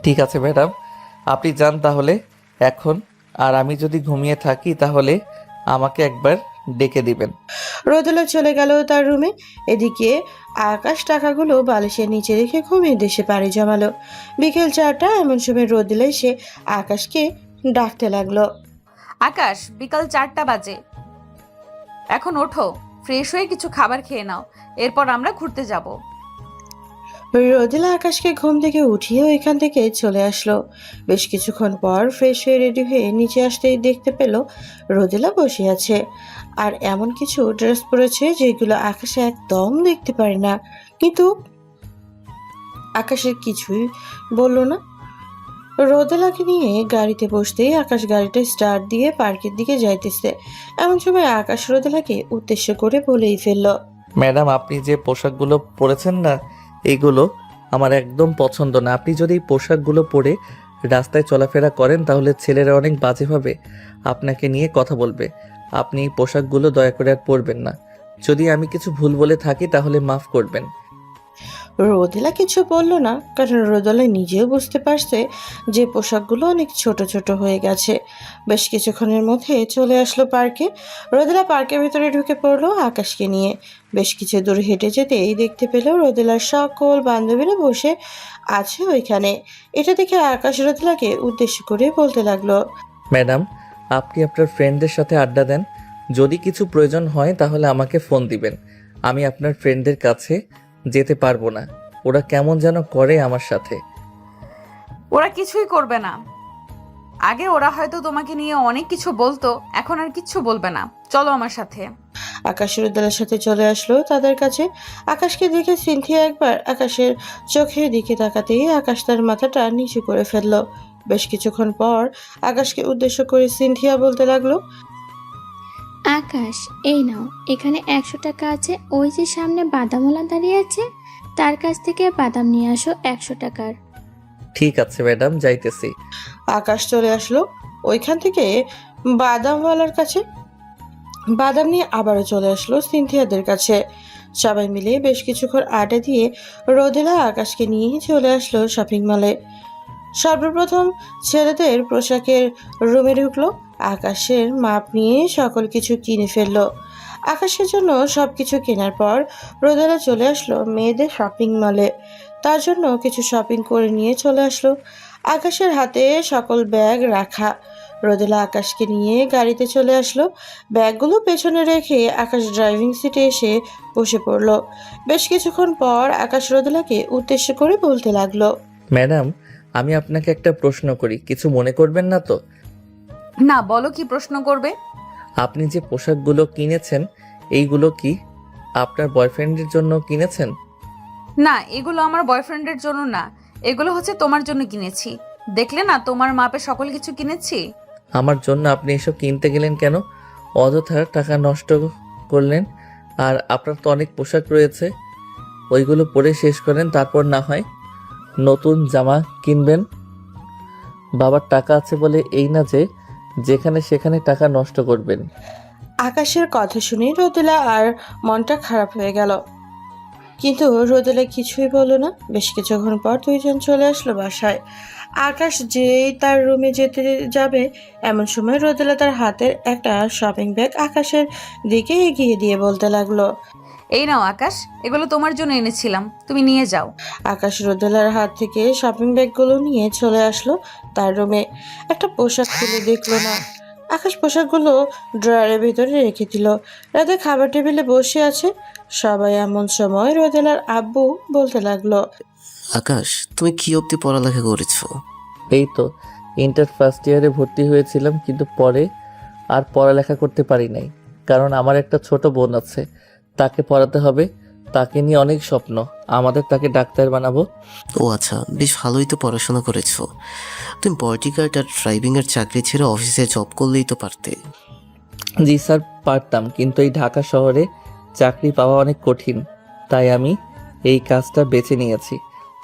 ঠিক আছে ম্যাডাম, আপনি যান তাহলে এখন। আর আমি যদি ঘুমিয়ে থাকি তাহলে আমাকে একবার ডেকে দিবেন। রোদেলা চলে গেল তার রুমে। এদিকে আকাশ টাকাগুলো বালিশের নিচে রেখে ঘুমিয়ে দেশে পাড়ি জমালো। বিকেল 4টা এমন সময় রোদেলা এসে আকাশকে ডাকতে লাগলো, আকাশ, বিকাল 4টা বাজে, এখন ওঠো, ফ্রেশ হয়ে কিছু খাবার খেয়ে নাও, এরপর আমরা ঘুরতে যাব। রোদেলা আকাশকে ঘুম থেকে উঠিয়ে ওইখান থেকে চলে আসলো। বেশ কিছুক্ষণ পর ফ্রেশ হয়ে রেডি হয়ে নিচে আসতেই দেখতে পেল রোদেলা বসে আছে। আর এমন কিছু ড্রেস পরেছে যেগুলো আকাশে একদম দেখতে পারে না। কিন্তু আকাশের কিছুই বলল না। রোদেলাকে নিয়ে গাড়িতে বসতেই আকাশ গাড়িটা স্টার্ট দিয়ে পার্কের দিকে যাইতেছে। এমন সময় আকাশ রোদেলাকে উদ্দেশ্য করে বলেই ফেলল, ম্যাডাম, আপনি যে পোশাকগুলো পরেছেন না, এইগুলো আমার একদম পছন্দ না। আপনি যদি এই পোশাকগুলো পরে রাস্তায় চলাফেরা করেন তাহলে ছেলেরা অনেক বাজেভাবে আপনাকে নিয়ে কথা বলবে। আপনি এই পোশাকগুলো দয়া করে আর পরবেন না। যদি আমি কিছু ভুল বলে থাকি তাহলে মাফ করবেন। রোদেলা কিছু বলল না, কারণ রোদেলা নিজেও বুঝতে পারছে যে পোশাকগুলো অনেক ছোট ছোট হয়ে গেছে। বেশ কিছুক্ষণের মধ্যে চলে আসলো পার্কে। রোদেলা পার্কের ভেতরে ঢুকে পড়লো আকাশকে নিয়ে। বেশ কিছু দূর হেঁটে যেতেই দেখতে পেল রোদেলার সকল বান্ধবীরা বসে আছে ওইখানে। এটা দেখে আকাশ রোদেলাকে উদ্দেশ্য করে বলতে লাগলো, ম্যাডাম, আপনি আপনার ফ্রেন্ডদের সাথে আড্ডা দেন। যদি কিছু প্রয়োজন হয় তাহলে আমাকে ফোন দিবেন। আমি আপনার ফ্রেন্ডদের কাছে যেতে পারবো না। ওরা কেমন যেন করে আমার সাথে। ওরা কিছুই করবে না। আগে ওরা হয়তো তোমাকে নিয়ে অনেক কিছু বলতো, এখন আর কিচ্ছু বলবে না। চলো আমার সাথে। আকাশ রোদেলার সাথে চলে আসলো তাদের কাছে। আকাশকে দেখে সিনথিয়া একবার আকাশের চোখের দিকে তাকাতেই আকাশ তার মাথাটা নিচু করে ফেললো। বেশ কিছুক্ষণ পর আকাশকে উদ্দেশ্য করে সিনথিয়া বলতে লাগলো, আকাশ, এই নাও, এখানে 100 টাকা আছে। ওই যে সামনে বাদামওয়ালা দাঁড়িয়ে আছে, তার কাছ থেকে বাদাম নিয়ে আসো 100 টাকার। ঠিক আছে ম্যাডাম, যাইতেছি। আকাশ চলে আসলো ওইখান থেকে বাদামওয়ালার কাছে। বাদাম নিয়ে আবারও চলে আসলো সিনথিয়াদের কাছে। সবাই মিলে বেশ কিছুক্ষণ আড্ডা দিয়ে রোদেলা আকাশকে নিয়ে চলে আসলো শপিং মলে। সর্বপ্রথম ছেলেদের পোশাকের রুমে ঢুকলো। আকাশের মাপ নিয়ে সকল কিছু কিনে ফেললো। আকাশের জন্য সবকিছু কেনার পর রোদেলা চলে আসলো মেয়েদের শপিং মলে। তার জন্য কিছু শপিং করে নিয়ে চলে আসলো। আকাশের হাতে সকল ব্যাগ রাখা। রোদেলা আকাশকে নিয়ে গাড়িতে চলে আসলো। ব্যাগগুলো পেছনে রেখে আকাশ ড্রাইভিং সিটে এসে বসে পড়লো। বেশ কিছুক্ষণ পর আকাশ রোদেলাকে উদ্দেশ্য করে বলতে লাগলো, ম্যাডাম, আমি আপনাকে একটা প্রশ্ন করি, কিছু মনে করবেন না তো? না, বলো কি প্রশ্ন করবে? আপনি যে পোশাকগুলো কিনেছেন এইগুলো কি আপনার বয়ফ্রেন্ডের জন্য কিনেছেন? না, এগুলো আমার বয়ফ্রেন্ডের জন্য না, এগুলো হচ্ছে তোমার জন্য কিনেছি। দেখলে না তোমার মাপে সকল কিছু কিনেছি। আমার জন্য আপনি এসব কিনতে গেলেন কেন? অযথা টাকা নষ্ট করলেন। আর আপনার তো অনেক পোশাক রয়েছে, ওইগুলো পরে শেষ করেন, তারপর না হয় নতুন জামা কিনবেন। বাবার টাকা আছে বলে এই না যে যেখানে সেখানে টাকা নষ্ট করবেন। আকাশের কথা শুনে রোদেলা আর মনটা খারাপ হয়ে গেল, কিন্তু রোদেলা কিছুই বলল না। বেশ কিছুক্ষণ পর দুইজন চলে আসলো বাসায়। আকাশ যেই তার রুমে যেতে যাবে এমন সময় রোদেলা তার হাতের একটা শপিং ব্যাগ আকাশের দিকে এগিয়ে দিয়ে বলতে লাগলো, এই নাও আকাশ, এগুলো তোমার জন্য এনেছিলাম, তুমি নিয়ে যাও। আকাশ রোদেলার হাত থেকে শপিং ব্যাগগুলো নিয়ে চলে আসলো তার রুমে। একটা পোশাক খুলে দেখলো না। আকাশ পোশাকগুলো ড্রয়ারের ভিতরে রেখে দিল। রাতে খাবার টেবিলে বসে আছে সবাই। এমন সময় রোদেলার আব্বু বলতে লাগলো, আকাশ, তুমি কি অবধি পড়ালেখা করেছো? এই তো ইন্টার ফার্স্ট ইয়ারে ভর্তি হয়েছিলাম, কিন্তু পরে আর পড়ালেখা করতে পারি নাই, কারণ আমার একটা ছোট বোন আছে, তাকে পড়াতে হবে। তাকে নিয়ে অনেক স্বপ্ন আমাদের, তাকে ডাক্তার বানাবো। ও আচ্ছা, বেশ ভালোই তো পড়াশোনা করেছো। তুমি বডিগার্ড আর ড্রাইভিংয়ের চাকরি ছেড়ে অফিসে জব করলেই তো পারতে। জি স্যার, পারতাম, কিন্তু এই ঢাকা শহরে চাকরি পাওয়া অনেক কঠিন, তাই আমি এই কাজটা বেছে নিয়েছি।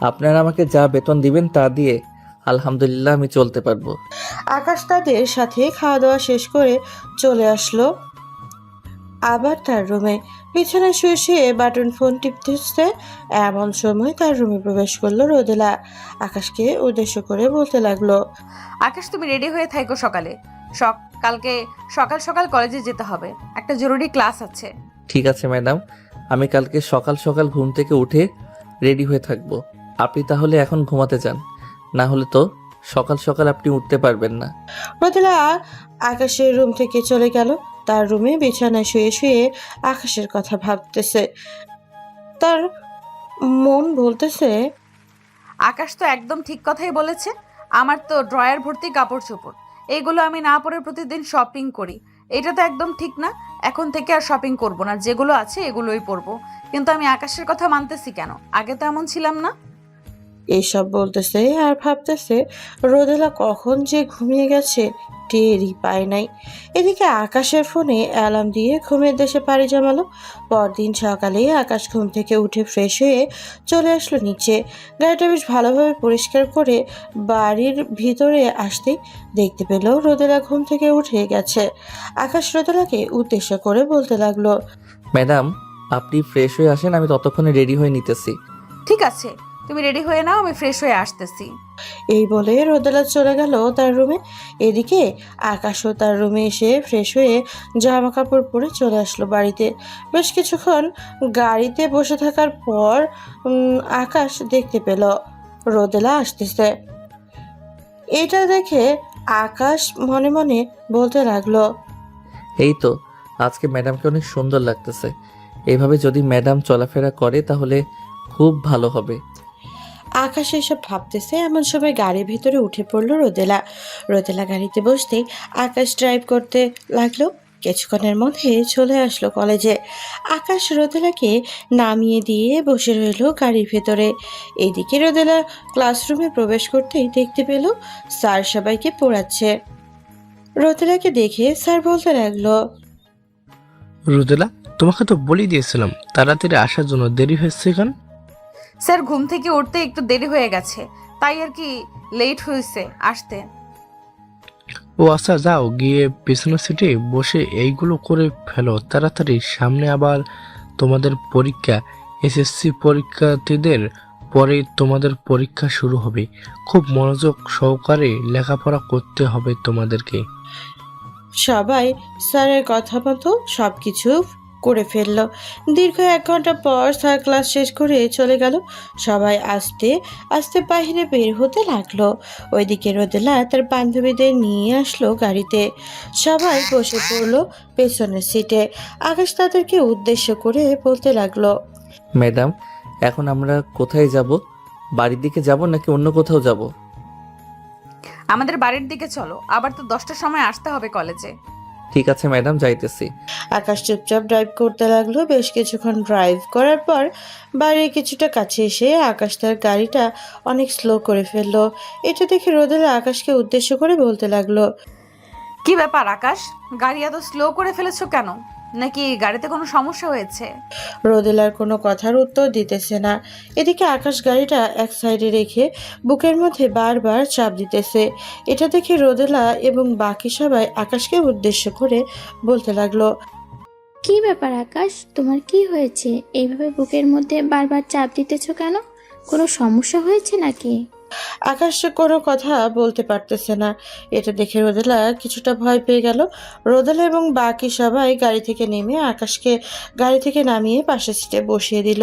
আপনারা আমাকে যা বেতন দিবেন তা দিয়ে আলহামদুলিল্লাহ আমি চলতে পারবো। আকাশ তাদের সাথে খাওয়া দাওয়া শেষ করে চলে আসলো আবার তার রুমে। বিছানায় শুয়ে শুয়ে বাটন ফোন টিপতেছে এমন সময় তার রুমে প্রবেশ করলো রোদেলা। আকাশকে উদ্দেশ্য করে বলতে লাগলো, আকাশ, তুমি রেডি হয়ে থাকো, কালকে সকাল সকাল কলেজে যেতে হবে, একটা জরুরি ক্লাস আছে। ঠিক আছে ম্যাডাম, আমি কালকে সকাল সকাল ঘুম থেকে উঠে রেডি হয়ে থাকবো। আপনি তাহলে এখন ঘুমাতে যান, না হলে তো সকাল সকাল আপনি উঠতে পারবেন না। রোদেলা আকাশের রুম থেকে চলে গেল। তার রুমে বিছানায় শুয়ে শুয়ে আকাশের কথা ভাবতেছে। তার মন বলতেছে, আকাশ তো একদম ঠিক কথাই বলেছে। আমার তো ড্রয়ার ভর্তি কাপড় চোপড়, এইগুলো আমি না পরে প্রতিদিন শপিং করি। এটা তো একদম ঠিক না। এখন থেকে আর শপিং করব না, যেগুলো আছে এগুলোই পরবো। কিন্তু আমি আকাশের কথা মানতেছি কেন? আগে তো এমন ছিলাম না। এইসব বলতেছে আর ভাবতেছে রোদেলা কখন যে ঘুমিয়ে গেছে টেরই পায় নাই। এদিকে আকাশের ফোনে অ্যালার্ম দিয়ে ঘুমের দেশে পাড়ি জমালো। পরদিন সকালে আকাশ ঘুম থেকে উঠে ফ্রেশ হয়ে চলে আসলো নিচে। গাড়িটা বেশ ভালোভাবে পরিষ্কার করে বাড়ির ভিতরে আসতেই দেখতে পেল রোদেলা ঘুম থেকে উঠে গেছে। আকাশ রোদেলাকে উদ্দেশ্য করে বলতে লাগলো, ম্যাডাম, আপনি ফ্রেশ হয়ে আসেন, আমি ততক্ষণে রেডি হয়ে নিতেছি। ঠিক আছে, তুমি রেডি হয়ে নাও, আমি ফ্রেশ হয়ে আসতেছি। এই বলে রোদেলা চলে গেল তার রুমে। এদিকে আকাশও তার রুমে এসে ফ্রেশ হয়ে জামা কাপড় পরে চলে আসলো বাড়িতে। বেশ কিছুক্ষণ গাড়িতে বসে থাকার পর আকাশ দেখতে পেল রোদেলা আসতেছে। এটা দেখে আকাশ মনে মনে বলতে লাগলো, এই তো আজকে ম্যাডামকে অনেক সুন্দর লাগতেছে। এইভাবে যদি ম্যাডাম চলাফেরা করে তাহলে খুব ভালো হবে। আকাশ এসব ভাবতেছে এমন সময় গাড়ির ভিতরে উঠে পড়লো রোদেলা। রোদেলা গাড়িতে বসতেই আকাশ ড্রাইভ করতে লাগলো। কিছুক্ষণের মধ্যে চলে আসলো কলেজে। আকাশ রোদেলাকে নামিয়ে দিয়ে বসে রইল গাড়ির ভেতরে। এইদিকে রোদেলা ক্লাসরুমে প্রবেশ করতেই দেখতে পেল স্যার সবাইকে পড়াচ্ছে। রোদেলাকে দেখে স্যার বলতে লাগলো, রোদেলা, তোমাকে তো বলেই দিয়েছিলাম তাড়াতাড়ি আসার জন্য, দেরি হয়েছে কেন? স্যার, ঘুম থেকে উঠতে একটু দেরি হয়ে গেছে, তাই আর কি লেট হয়েছে আসতে। ও আচ্ছা, যাও গিয়ে পিছনের সিটে বসে এইগুলো করে ফেলো তাড়াতাড়ি, সামনে আবার তোমাদের পরীক্ষা। এসএসসি পরীক্ষার্থীদের পরে তোমাদের পরীক্ষা শুরু হবে। খুব মনোযোগ সহকারে লেখাপড়া করতে হবে তোমাদেরকে। সবাই স্যারের কথা মতো সবকিছু করে ফেললো। দীর্ঘ 1 ঘন্টা পর স্যার ক্লাস শেষ করে চলে গেল। সবাই আস্তে আস্তে বাইরে বের হতে লাগলো। ওইদিকে রোদেলা তার বান্ধবীদের নিয়ে আসলো গাড়িতে। সবাই বসে পড়লো পেছনের সিটে। আকাশ তাদেরকে উদ্দেশ্য করে বলতে লাগলো, ম্যাডাম, এখন আমরা কোথায় যাব? বাড়ির দিকে যাব নাকি অন্য কোথাও যাব? আমাদের বাড়ির দিকে চলো, আবার তো 10টার সময় আসতে হবে কলেজে। ঠিক আছে ম্যাডাম, যাইতেছি। আকাশ চুপচাপ ড্রাইভ করতে লাগলো। বেশ কিছুক্ষণ ড্রাইভ করার পর বাড়ির কিছুটা কাছে এসে আকাশ তার গাড়িটা অনেক স্লো করে ফেললো। এটা দেখে রোদেলা আকাশকে উদ্দেশ্য করে বলতে লাগলো, কি ব্যাপার আকাশ, গাড়ি এত স্লো করে ফেলেছো কেন? নাকি গাড়িতে কোনো সমস্যা হয়েছে? রোদেলার কোনো কথার উত্তর দিতেছে না। এদিকে আকাশ গাড়িটা এক সাইডে রেখে বুকের মধ্যে বারবার চাপ দিতেছে। এটা দেখে রোদেলা এবং বাকি সবাই আকাশকে উদ্দেশ্য করে বলতে লাগলো, কি ব্যাপার আকাশ, তোমার কি হয়েছে? এইভাবে বুকের মধ্যে বারবার চাপ দিতেছো কেন? কোনো সমস্যা হয়েছে নাকি? আকাশ কোনো কথা বলতে পারতেছে না। এটা দেখে রোদেলা কিছুটা ভয় পেয়ে গেল। রোদেলা এবং বাকি সবাই গাড়ি থেকে নেমে আকাশকে গাড়ি থেকে নামিয়ে পাশের সিটে বসিয়ে দিল।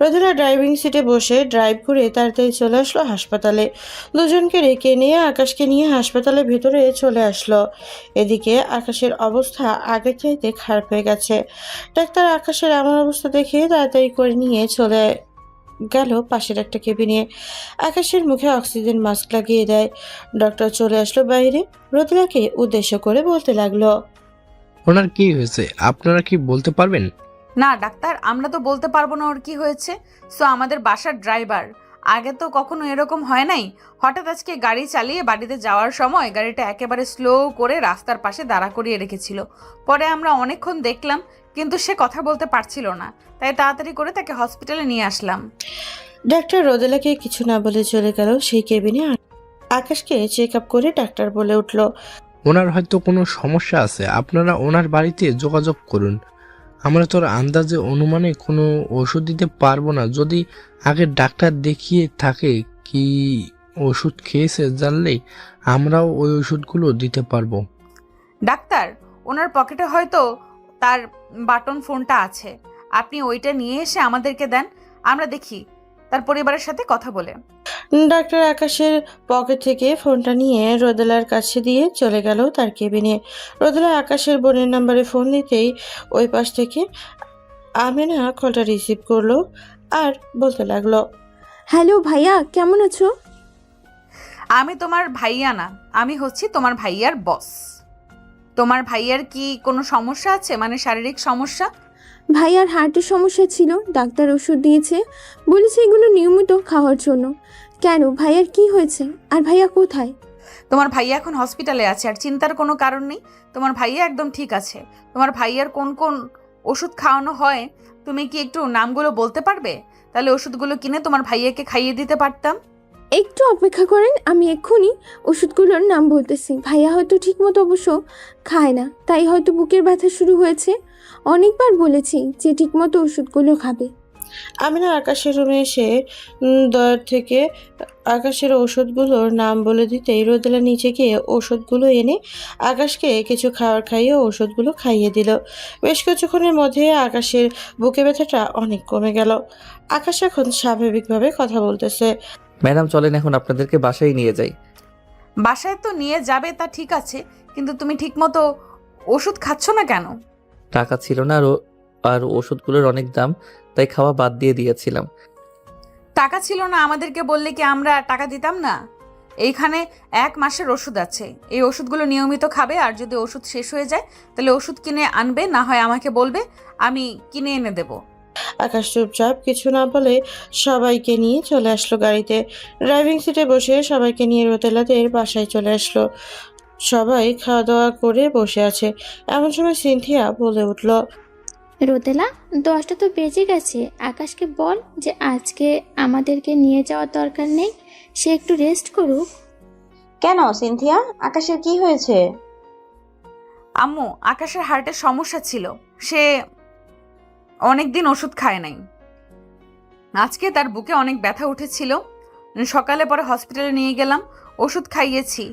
রোদেলা ড্রাইভিং সিটে বসে ড্রাইভ করে তাড়াতাড়ি চলে আসলো হাসপাতালে। দুজনকে রেখে নিয়ে আকাশকে নিয়ে হাসপাতালের ভেতরে চলে আসলো। এদিকে আকাশের অবস্থা আগের চাইতে খারাপ হয়ে গেছে। ডাক্তার আকাশের এমন অবস্থা দেখে তাড়াতাড়ি করে নিয়ে চলে গেল পাশের একটা কেবিনে। আকাশের মুখে অক্সিজেন মাস্ক লাগিয়ে দেয়। ডক্টর চলে আসলো বাইরে। রোদেলাকে উদ্দেশ্য করে বলতে লাগলো, ওনার কি হয়েছে আপনারা কি বলতে পারবেন? না ডাক্তার, আমরা তো বলতে পারবো না ওর কি হয়েছে। সো আমাদের বাসার ড্রাইভার, আগে তো কখনো এরকম হয় নাই। হঠাৎ আজকে গাড়ি চালিয়ে বাড়িতে যাওয়ার সময় গাড়িটা একেবারে স্লো করে রাস্তার পাশে দাঁড়া করিয়ে রেখেছিল। পরে আমরা অনেকক্ষণ দেখলাম, কিন্তু সে কথা বলতে পারছিল না, তাই তাড়াতাড়ি করে তাকে হসপিটালে নিয়ে আসলাম। ডাক্তার রোদেলাকে কিছু না বলে চলে গেল সেই কেবিনে। আকাশকে চেক আপ করে ডাক্তার বলে উঠল, ওনার হয়তো কোনো সমস্যা আছে, আপনারা ওনার বাড়িতে যোগাযোগ করুন। আমরা তোর আন্দাজে অনুমানে কোনো ওষুধ দিতে পারবো না। যদি আগে ডাক্তার দেখিয়ে থাকে কি ওষুধ খেয়েছে জানলেই আমরাও ওই ওষুধগুলো দিতে পারবো। ডাক্তার, ওনার পকেটে হয়তো তার বাটন ফোনটা আছে, আপনি ওইটা নিয়ে এসে আমাদেরকে দেন, আমরা দেখি তার পরিবারের সাথে কথা বলে। ডাক্তার আকাশের পকেট থেকে ফোনটা নিয়ে রোদেলার কাছে দিয়ে চলে গেল তার কেবিনে। রোদেলা আকাশের বোনের নাম্বারে ফোন দিতেই ওই পাশ থেকে আমেনা কলটা রিসিভ করলো আর বলতে লাগলো, হ্যালো ভাইয়া, কেমন আছো? আমি তোমার ভাইয়া না, আমি হচ্ছি তোমার ভাইয়ার বস। তোমার ভাইয়ার কি কোনো সমস্যা আছে, মানে শারীরিক সমস্যা? ভাইয়ার হার্টের সমস্যা ছিল, ডাক্তার ওষুধ দিয়েছে, বলেছে এগুলো নিয়মিত খাওয়ার জন্য। কেন, ভাইয়ার কি হয়েছে? আর ভাইয়া কোথায়? তোমার ভাইয়া এখন হসপিটালে আছে, আর চিন্তার কোনো কারণ নেই, তোমার ভাইয়া একদম ঠিক আছে। তোমার ভাইয়ার কোন কোন ওষুধ খাওয়ানো হয় তুমি কি একটু নামগুলো বলতে পারবে? তাহলে ওষুধগুলো কিনে তোমার ভাইয়াকে খাইয়ে দিতে পারতাম। একটু অপেক্ষা করেন, আমি এক্ষুনি ওষুধগুলোর নাম বলতেছি। ভাইয়া হয়তো ঠিকমতো অবশ্য খায় না, তাই হয়তো বুকের ব্যথা শুরু হয়েছে। অনেকবার বলেছি যে ঠিকমতো ওষুধগুলো খাবে। আমিনা আকাশের রুমে এসে দর থেকে আকাশের ওষুধগুলোর নাম বলে দিতেই রোদেলা নিচে গিয়ে ওষুধগুলো এনে আকাশকে কিছু খাবার খাইয়ে ওষুধগুলো খাইয়ে দিল। বেশ কিছুক্ষণের মধ্যে আকাশের বুকে ব্যথাটা অনেক কমে গেল। আকাশ এখন স্বাভাবিকভাবে কথা বলতেছে। ম্যাডাম চলেন এখন আপনাদেরকে বাসায় নিয়ে যাই। বাসায় তো নিয়ে যাবে, তা ঠিক আছে, কিন্তু তুমি ঠিকমতো ওষুধ খাচ্ছ না কেন? টাকা ছিল না, আর ওষুধগুলোর অনেক দাম, তাই খাওয়া বাদ দিয়ে দিয়েছিলাম। টাকা ছিল না আমাদেরকে বললে কি আমরা টাকা দিতাম না? এইখানে 1 মাসের ওষুধ আছে, এই ওষুধগুলো নিয়মিত খাবে, আর যদি ওষুধ শেষ হয়ে যায় তাহলে ওষুধ কিনে আনবে, না হয় আমাকে বলবে, আমি কিনে এনে দেবো। আকাশ চুপচাপ কিছু না বলে সবাইকে নিয়ে চলে আসলো গাড়িতে। ড্রাইভিং সিটে বসে সবাইকে নিয়ে রোদেলাদের বাসায় চলে আসলো। সবাই খাওয়া দাওয়া করে বসে আছে। এমন সময় সিনথিয়া বলে উঠল, রোদেলা, 10টা তো বেজে গেছে, আকাশকে বল যে আজকে আমাদেরকে নিয়ে যাওয়ার দরকার নেই, সে একটু রেস্ট করুক। কেন সিনথিয়া, আকাশের কি হয়েছে? আম্মু, আকাশের হার্টের সমস্যা ছিল, সে অনেকদিন ওষুধ খায় নাই। আজকে তার বুকে অনেক ব্যথা উঠেছিল, সকালে পরে হসপিটালে নিয়ে গেলাম, ওষুধ খাইয়েছি,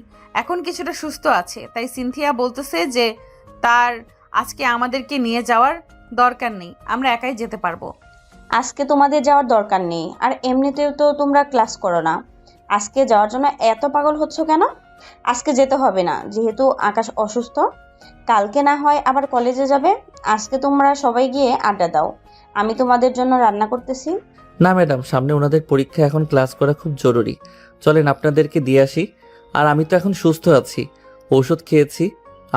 এখন কিছুটা সুস্থ আছে। তাই সিনথিয়া বলতেছে যে তার আজকে আমাদেরকে নিয়ে যাওয়ার দরকার নেই, আমরা একাই যেতে পারবো। আজকে তোমাদের যাওয়ার দরকার নেই, আর এমনিতেও তো তোমরা ক্লাস করো না। আজকে যাওয়ার জন্য এত পাগল হচ্ছ কেন? আজকে যেতে হবে না, যেহেতু আকাশ অসুস্থ। কালকে না হয় আবার কলেজে যাবে। আজকে তোমরা সবাই গিয়ে আড্ডা দাও, আমি তোমাদের জন্য রান্না করতেছি। না ম্যাডাম, সামনে ওনাদের পরীক্ষা, এখন ক্লাস করা খুব জরুরি। চলেন আপনাদেরকে দিয়ে আসি। আর আমি তো এখন সুস্থ আছি, ঔষধ খেয়েছি,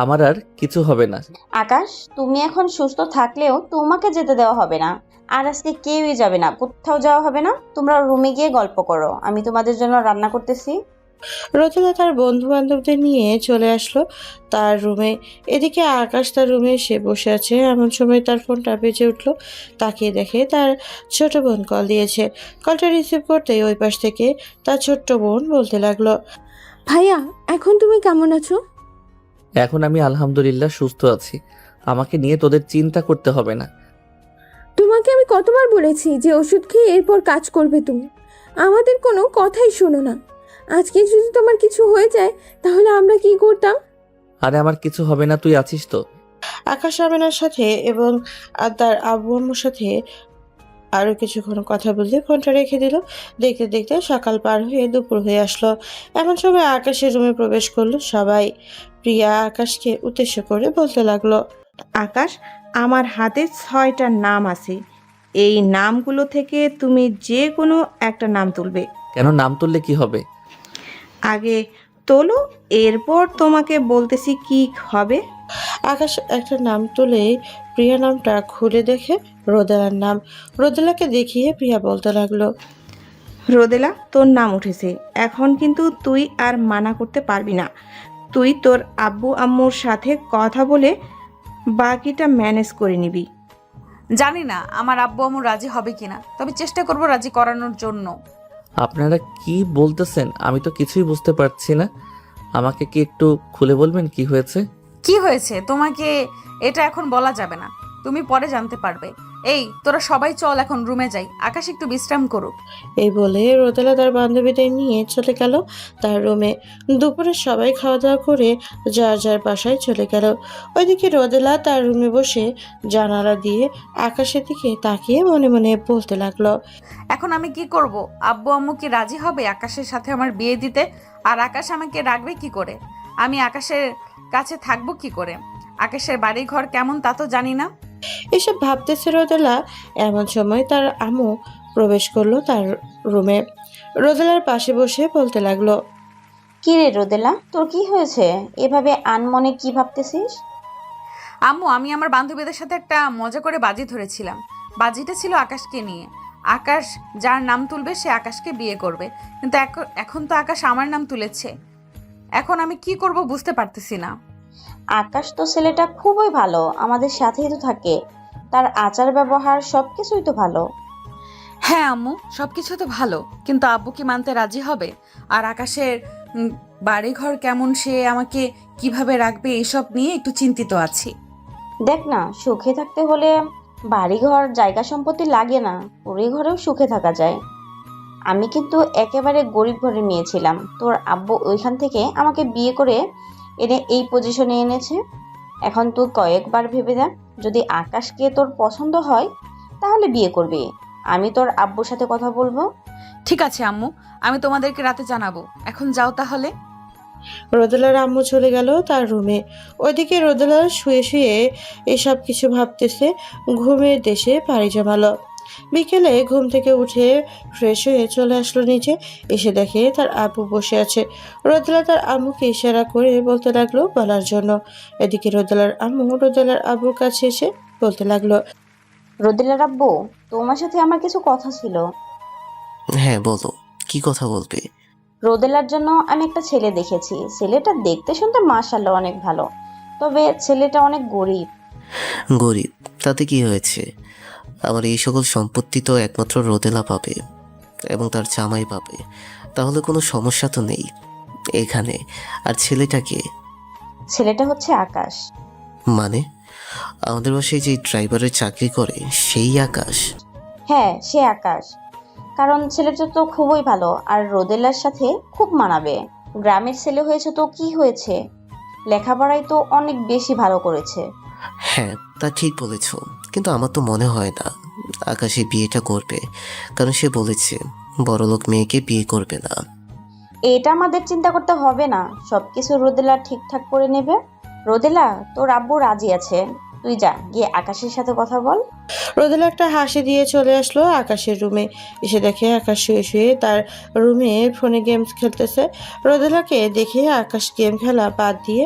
আমার আর কিছু হবে না। আকাশ, তুমি এখন সুস্থ থাকলেও তোমাকে যেতে দেওয়া হবে না। আর আজকে কেউই যাবে না, কোথাও যাওয়া হবে না। তোমরা রুমে গিয়ে গল্প করো, আমি তোমাদের জন্য রান্না করতেছি। রোদেলা তার বন্ধু বান্ধবদের নিয়ে চলে আসলো তার রুমে। এদিকে আকাশ তার রুমে এসে বসে আছে। এমন সময় তার ফোনটা বেজে উঠলো। তাকিয়ে দেখে তার ছোট বোন কল দিয়েছে। কলটা রিসিভ করতেই ওই পাশ থেকে তার ছোট্ট বোন বলতে লাগলো, ভাইয়া এখন তুমি কেমন আছো? এখন আমি আলহামদুলিল্লাহ সুস্থ আছি, আমাকে নিয়ে তোদের চিন্তা করতে হবে না। তোমাকে আমি কতবার বলেছি যে ওষুধ খেয়ে এরপর কাজ করবে তুমি, আমাদের কোনো কথাই শোনো না। আজকে যদি তোমার কিছু হয়ে যায় তাহলে আমরা কি করতাম? আরে আমার কিছু হবে না, তুই আছিস তো? আকাশ আমেনার সাথে এবং তার আব্বু আম্মুর সাথে আরও কিছুক্ষণ কথা বলতে ফোনটা রেখে দিল। দেখতে দেখতে সকাল পার হয়ে দুপুর হয়ে আসলো। এমন সময় আকাশের রুমে প্রবেশ করলো সবাই। প্রিয়া আকাশকে উদ্দেশ্য করে বলতে লাগলো, আকাশ, আমার হাতে 6টা নাম আছে। এই নামগুলো থেকে তুমি যে কোনো একটা নাম তুলবে। কেন, নাম তুললে কি হবে? আগে তোলো, এরপর তোমাকে বলতেছি কি হবে। আকাশ একটা নাম তুলে প্রিয়া নামটা খুলে দেখে রোদেলার নাম। রোদেলাকে দেখিয়ে প্রিয়া বলতে লাগলো, রোদেলা, তোর নাম উঠেছে, এখন কিন্তু তুই আর মানা করতে পারবি না। তুই তোর আব্বু আম্মুর সাথে কথা বলে বাকিটা ম্যানেজ করে নিবি। জানি না আমার আব্বু আম্মু রাজি হবে কিনা, তবে চেষ্টা করব রাজি করানোর জন্য। আপনারা কি বলতেছেন? আমি তো কিছুই বুঝতে পারছি না, আমাকে কি একটু খুলে বলবেন কি হয়েছে? কি হয়েছে তোমাকে এটা এখন বলা যাবে না, তুমি পরে জানতে পারবে। এই তোরা সবাই চল এখন রুমে যাই, আকাশ একটু বিশ্রাম করুক। এই বলে রোদেলা তার বান্ধবীদের নিয়ে চলে গেল তার রুমে। দুপুরে সবাই খাওয়া দাওয়া করে যার যার বাসায় চলে গেল। ওইদিকে রোদেলা তার রুমে বসে জানালা দিয়ে আকাশের দিকে তাকিয়ে মনে মনে বলতে লাগলো, এখন আমি কি করব? আব্বু আম্মু কি রাজি হবে আকাশের সাথে আমার বিয়ে দিতে? আর আকাশ আমাকে রাখবে কি করে? আমি আকাশের কাছে থাকবো কি করে? আকাশের বাড়ি ঘর কেমন তা তো জানি না। এসব ভাবতেছে রোদেলা। এমন সময় তার আম্মু প্রবেশ করলো তার রুমে। রোদেলার পাশে বসে বলতে লাগলো, কি রে রোদেলা, তোর কি হয়েছে? এভাবে আনমনে কি ভাবতেছিস? আম্মু, আমি আমার বান্ধবীদের সাথে একটা মজা করে বাজি ধরেছিলাম। বাজিটা ছিল আকাশকে নিয়ে। আকাশ যার নাম তুলবে সে আকাশকে বিয়ে করবে, কিন্তু এখন তো আকাশ আমার নাম তুলেছে। এখন আমি কি করব বুঝতে পারতেছি না। আকাশ তো ছেলেটা খুবই ভালো, আমাদের সাথেই তো থাকে, তার আচার ব্যবহার সবকিছুই তো ভালো। হ্যাঁ আম্মু, সবকিছু তো ভালো, কিন্তু আব্বু কি মানতে রাজি হবে? আর আকাশের বাড়িঘর কেমন, সে আমাকে কিভাবে রাখবে, এসব নিয়ে একটু চিন্তিত আছি। দেখ না, সুখে থাকতে হলে বাড়িঘর জায়গা সম্পত্তি লাগে না, ওই ঘরেও সুখে থাকা যায়। আমি কিন্তু একেবারে গরিব ঘরে নিয়েছিলাম, তোর আব্বু ওইখান থেকে আমাকে বিয়ে করে এনে এই পজিশনে এনেছে। এখন তুই কয়েকবার ভেবে দেখ, যদি আকাশকে তোর পছন্দ হয় তাহলে বিয়ে করবি। আমি তোর আব্বুর সাথে কথা বলবো। ঠিক আছে আম্মু, আমি তোমাদেরকে রাতে জানাবো। এখন যাও তাহলে। রোদেলার আম্মু চলে গেল তার রুমে। ওইদিকে রোদেলা শুয়ে শুয়ে এসব কিছু ভাবতেছে। ঘুমের দেশে পাড়ি জমালো। বিকেলে ঘুম থেকে উঠে ফ্রেশ হয়ে চলে আসলো নিচে। এসে দেখে তার আব্বু বসে আছে। রোদেলা তার আম্মুকে ইশারা করে বলতে লাগলো বলার জন্য। এদিকে রোদেলার আম্মু রোদেলার আব্বুর কাছে এসে বলতে লাগলো, রোদেলার আব্বু, তোমার সাথে আমার কিছু কথা ছিল। হ্যাঁ বলো, কি কথা বলবে? রোদেলার জন্য আমি একটা ছেলে দেখেছি। ছেলেটা দেখতে শুনতে মাশাআল্লাহ অনেক ভালো, তবে ছেলেটা অনেক গরিব। গরিব তাতে কি হয়েছে? আমার এই সকল সম্পত্তি তো একমাত্র রোদেলা পাবে এবং তার জামাই পাবে, তাহলে কোনো সমস্যা তো নেই। এখানে। আর ছেলেটাকে? ছেলেটা হচ্ছে আকাশ। মানে আমাদের বাসায় যে ড্রাইভারের চাকরি করে সেই আকাশ? হ্যাঁ, সে আকাশ। কারণ ছেলেটা তো খুবই ভালো আর রোদেলার সাথে খুব মানাবে। গ্রামের ছেলে হয়েছে তো কি হয়েছে, লেখাপড়ায় তো অনেক বেশি ভালো করেছে। হ্যাঁ, তা ঠিক বলেছ, কিন্তু আমার তো মনে হয় না আকাশ এই বিয়েটা করবে, কারণ সে বলেছে বড়লোক মেয়েকে বিয়ে করবে না। এটা আমাদের চিন্তা করতে হবে না, সবকিছু রোদেলা ঠিকঠাক করে নেবে। রোদেলা, তোর আব্বু রাজি আছে, তুই যা গিয়ে আকাশের সাথে কথা বল। রোদেলা একটা হাসি দিয়ে চলে আসলো আকাশের রুমে। এসে দেখে আকাশ শুয়ে শুয়ে তার রুমে ফোনে গেমস খেলতেছে। রোদেলাকে দেখে আকাশ গেম খেলা বাদ দিয়ে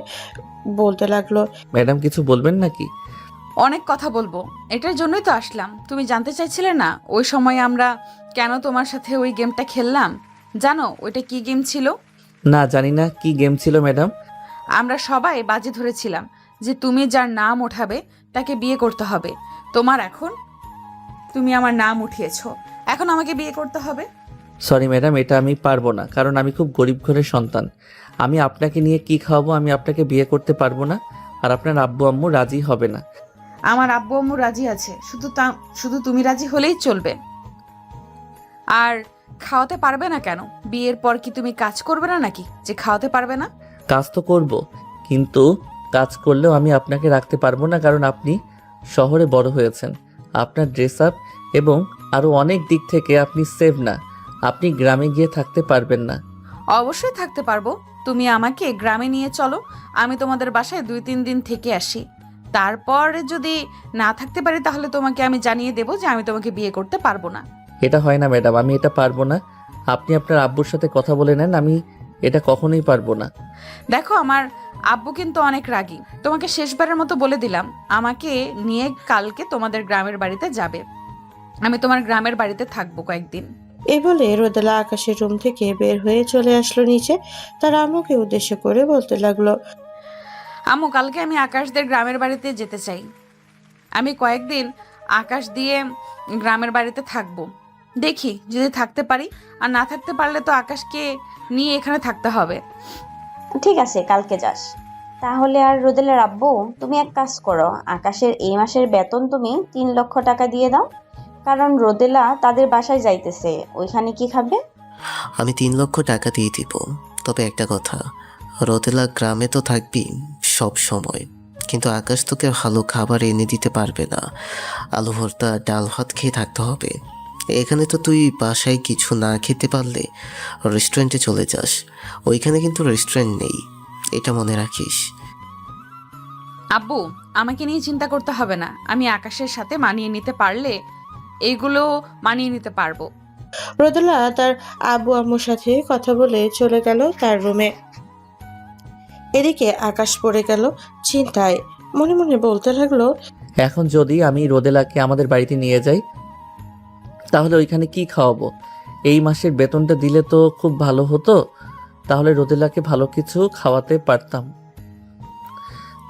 বলতে লাগলো, ম্যাডাম কিছু বলবেন নাকি? অনেক কথা বলবো, এটার জন্যই তো আসলাম। তুমি জানতে চাইছিলে না ওই সময় আমরা কেন তোমার সাথে ওই গেমটা খেললাম? জানো ওইটা কি গেম ছিল? না, জানি না কি গেম ছিল ম্যাডাম। আমরা সবাই বাজি ধরেছিলাম যে তুমি যার নাম ওঠাবে তাকে বিয়ে করতে হবে। তুমি আমার নাম উঠিয়েছো, এখন আমাকে বিয়ে করতে হবে। সরি ম্যাডাম, এটা আমি পারবো না, কারণ আমি খুব গরিব ঘরের সন্তান। আমি আপনাকে নিয়ে কি খাওয়াবো? আমি আপনাকে বিয়ে করতে পারবো না, আর আপনার আব্বু আম্মু রাজি হবে না। আমার আব্বু আম্মু রাজি আছে, শুধু তুমি রাজি হলেই চলবে। আর খাওয়াতে পারবে না কেন? বিয়ের পর কি তুমি কাজ করবে না নাকি যে খাওয়াতে পারবে না? কাজ তো করব, কিন্তু কাজ করলেও আমি আপনাকে রাখতে পারবো না, কারণ আপনি শহরে বড় হয়েছেন। আপনার ড্রেস আপ এবং আরও অনেক দিক থেকে আপনি সেভ না। আপনি গ্রামে গিয়ে থাকতে পারবেন না। অবশ্যই থাকতে পারবো, তুমি আমাকে গ্রামে নিয়ে চলো, আমি তোমাদের বাসায় 2-3 দিন থেকে আসি। তারপর যদি না থাকতে পারি তাহলে তোমাকে আমি জানিয়ে দেবো যে আমি তোমাকে বিয়ে করতে পারবো না। এটা হয় না ম্যাডাম, আমি এটা পারবো না। আপনি আপনার আব্বুর সাথে কথা বলে নেন, আমি এটা কখনোই পারবো না। দেখো, আমার আব্বু কিন্তু অনেক রাগী। তোমাকে শেষবারের মতো বলে দিলাম, আমাকে নিয়ে কালকে তোমাদের গ্রামের বাড়িতে যাবে। আমি তোমার গ্রামের বাড়িতে থাকবো কয়েকদিন। এই বলে রোদেলা আকাশের রুম থেকে বের হয়ে চলে আসলো নিচে। তার আম্মুকে উদ্দেশ্য করে বলতে লাগলো, আম্মু, কালকে আমি আকাশদের গ্রামের বাড়িতে যেতে চাই। আমি কয়েকদিন আকাশ দিয়ে গ্রামের বাড়িতে থাকবো, দেখি যদি থাকতে পারি, আর না থাকতে পারলে তো আকাশকে নিয়ে এখানে থাকতে হবে। ঠিক আছে, কালকে যাস। তাহলে আর রোদেলার আব্বু, তুমি এক কাজ করো, আকাশের এই মাসের বেতন তুমি 3 লক্ষ টাকা দিয়ে দাও, কারণ রোদেলা তাদের বাসায় যাইতেছে, ওইখানে কি খাবে? আমি 3 লক্ষ টাকা দিয়ে দিব, তবে একটা কথা, রোদেলা গ্রামে তো থাকবি সব সময়, কিন্তু আকাশ তোকে ভালো খাবার এনে দিতে পারবে না। আলু ভর্তা ডাল ভাত খেয়ে থাকতে হবে। এখানে তো তুই বাসায় কিছু না খেতে পারলে রেস্টুরেন্টে চলে যাস, ওইখানে কিন্তু রেস্টুরেন্ট নেই, এটা মনে রাখিস। আব্বু, আমাকে নিয়ে চিন্তা করতে হবে না, আমি আকাশের সাথে মানিয়ে নিতে পারলে এইগুলো মানিয়ে নিতে পারবো। রোদেলা তার আব্বু আম্মুর সাথে কথা বলে চলে গেল তার রুমে। এদিকে আকাশ পড়ে গেল চিন্তায়, মনে মনে বলতে লাগলো, এখন যদি আমি রোদেলাকে আমাদের বাড়িতে নিয়ে যাই, তাহলে ওইখানে কি খাওয়াবো? এই মাসের বেতনটা দিলে তো খুব ভালো হতো, তাহলে রোদেলাকে ভালো কিছু খাওয়াতে পারতাম।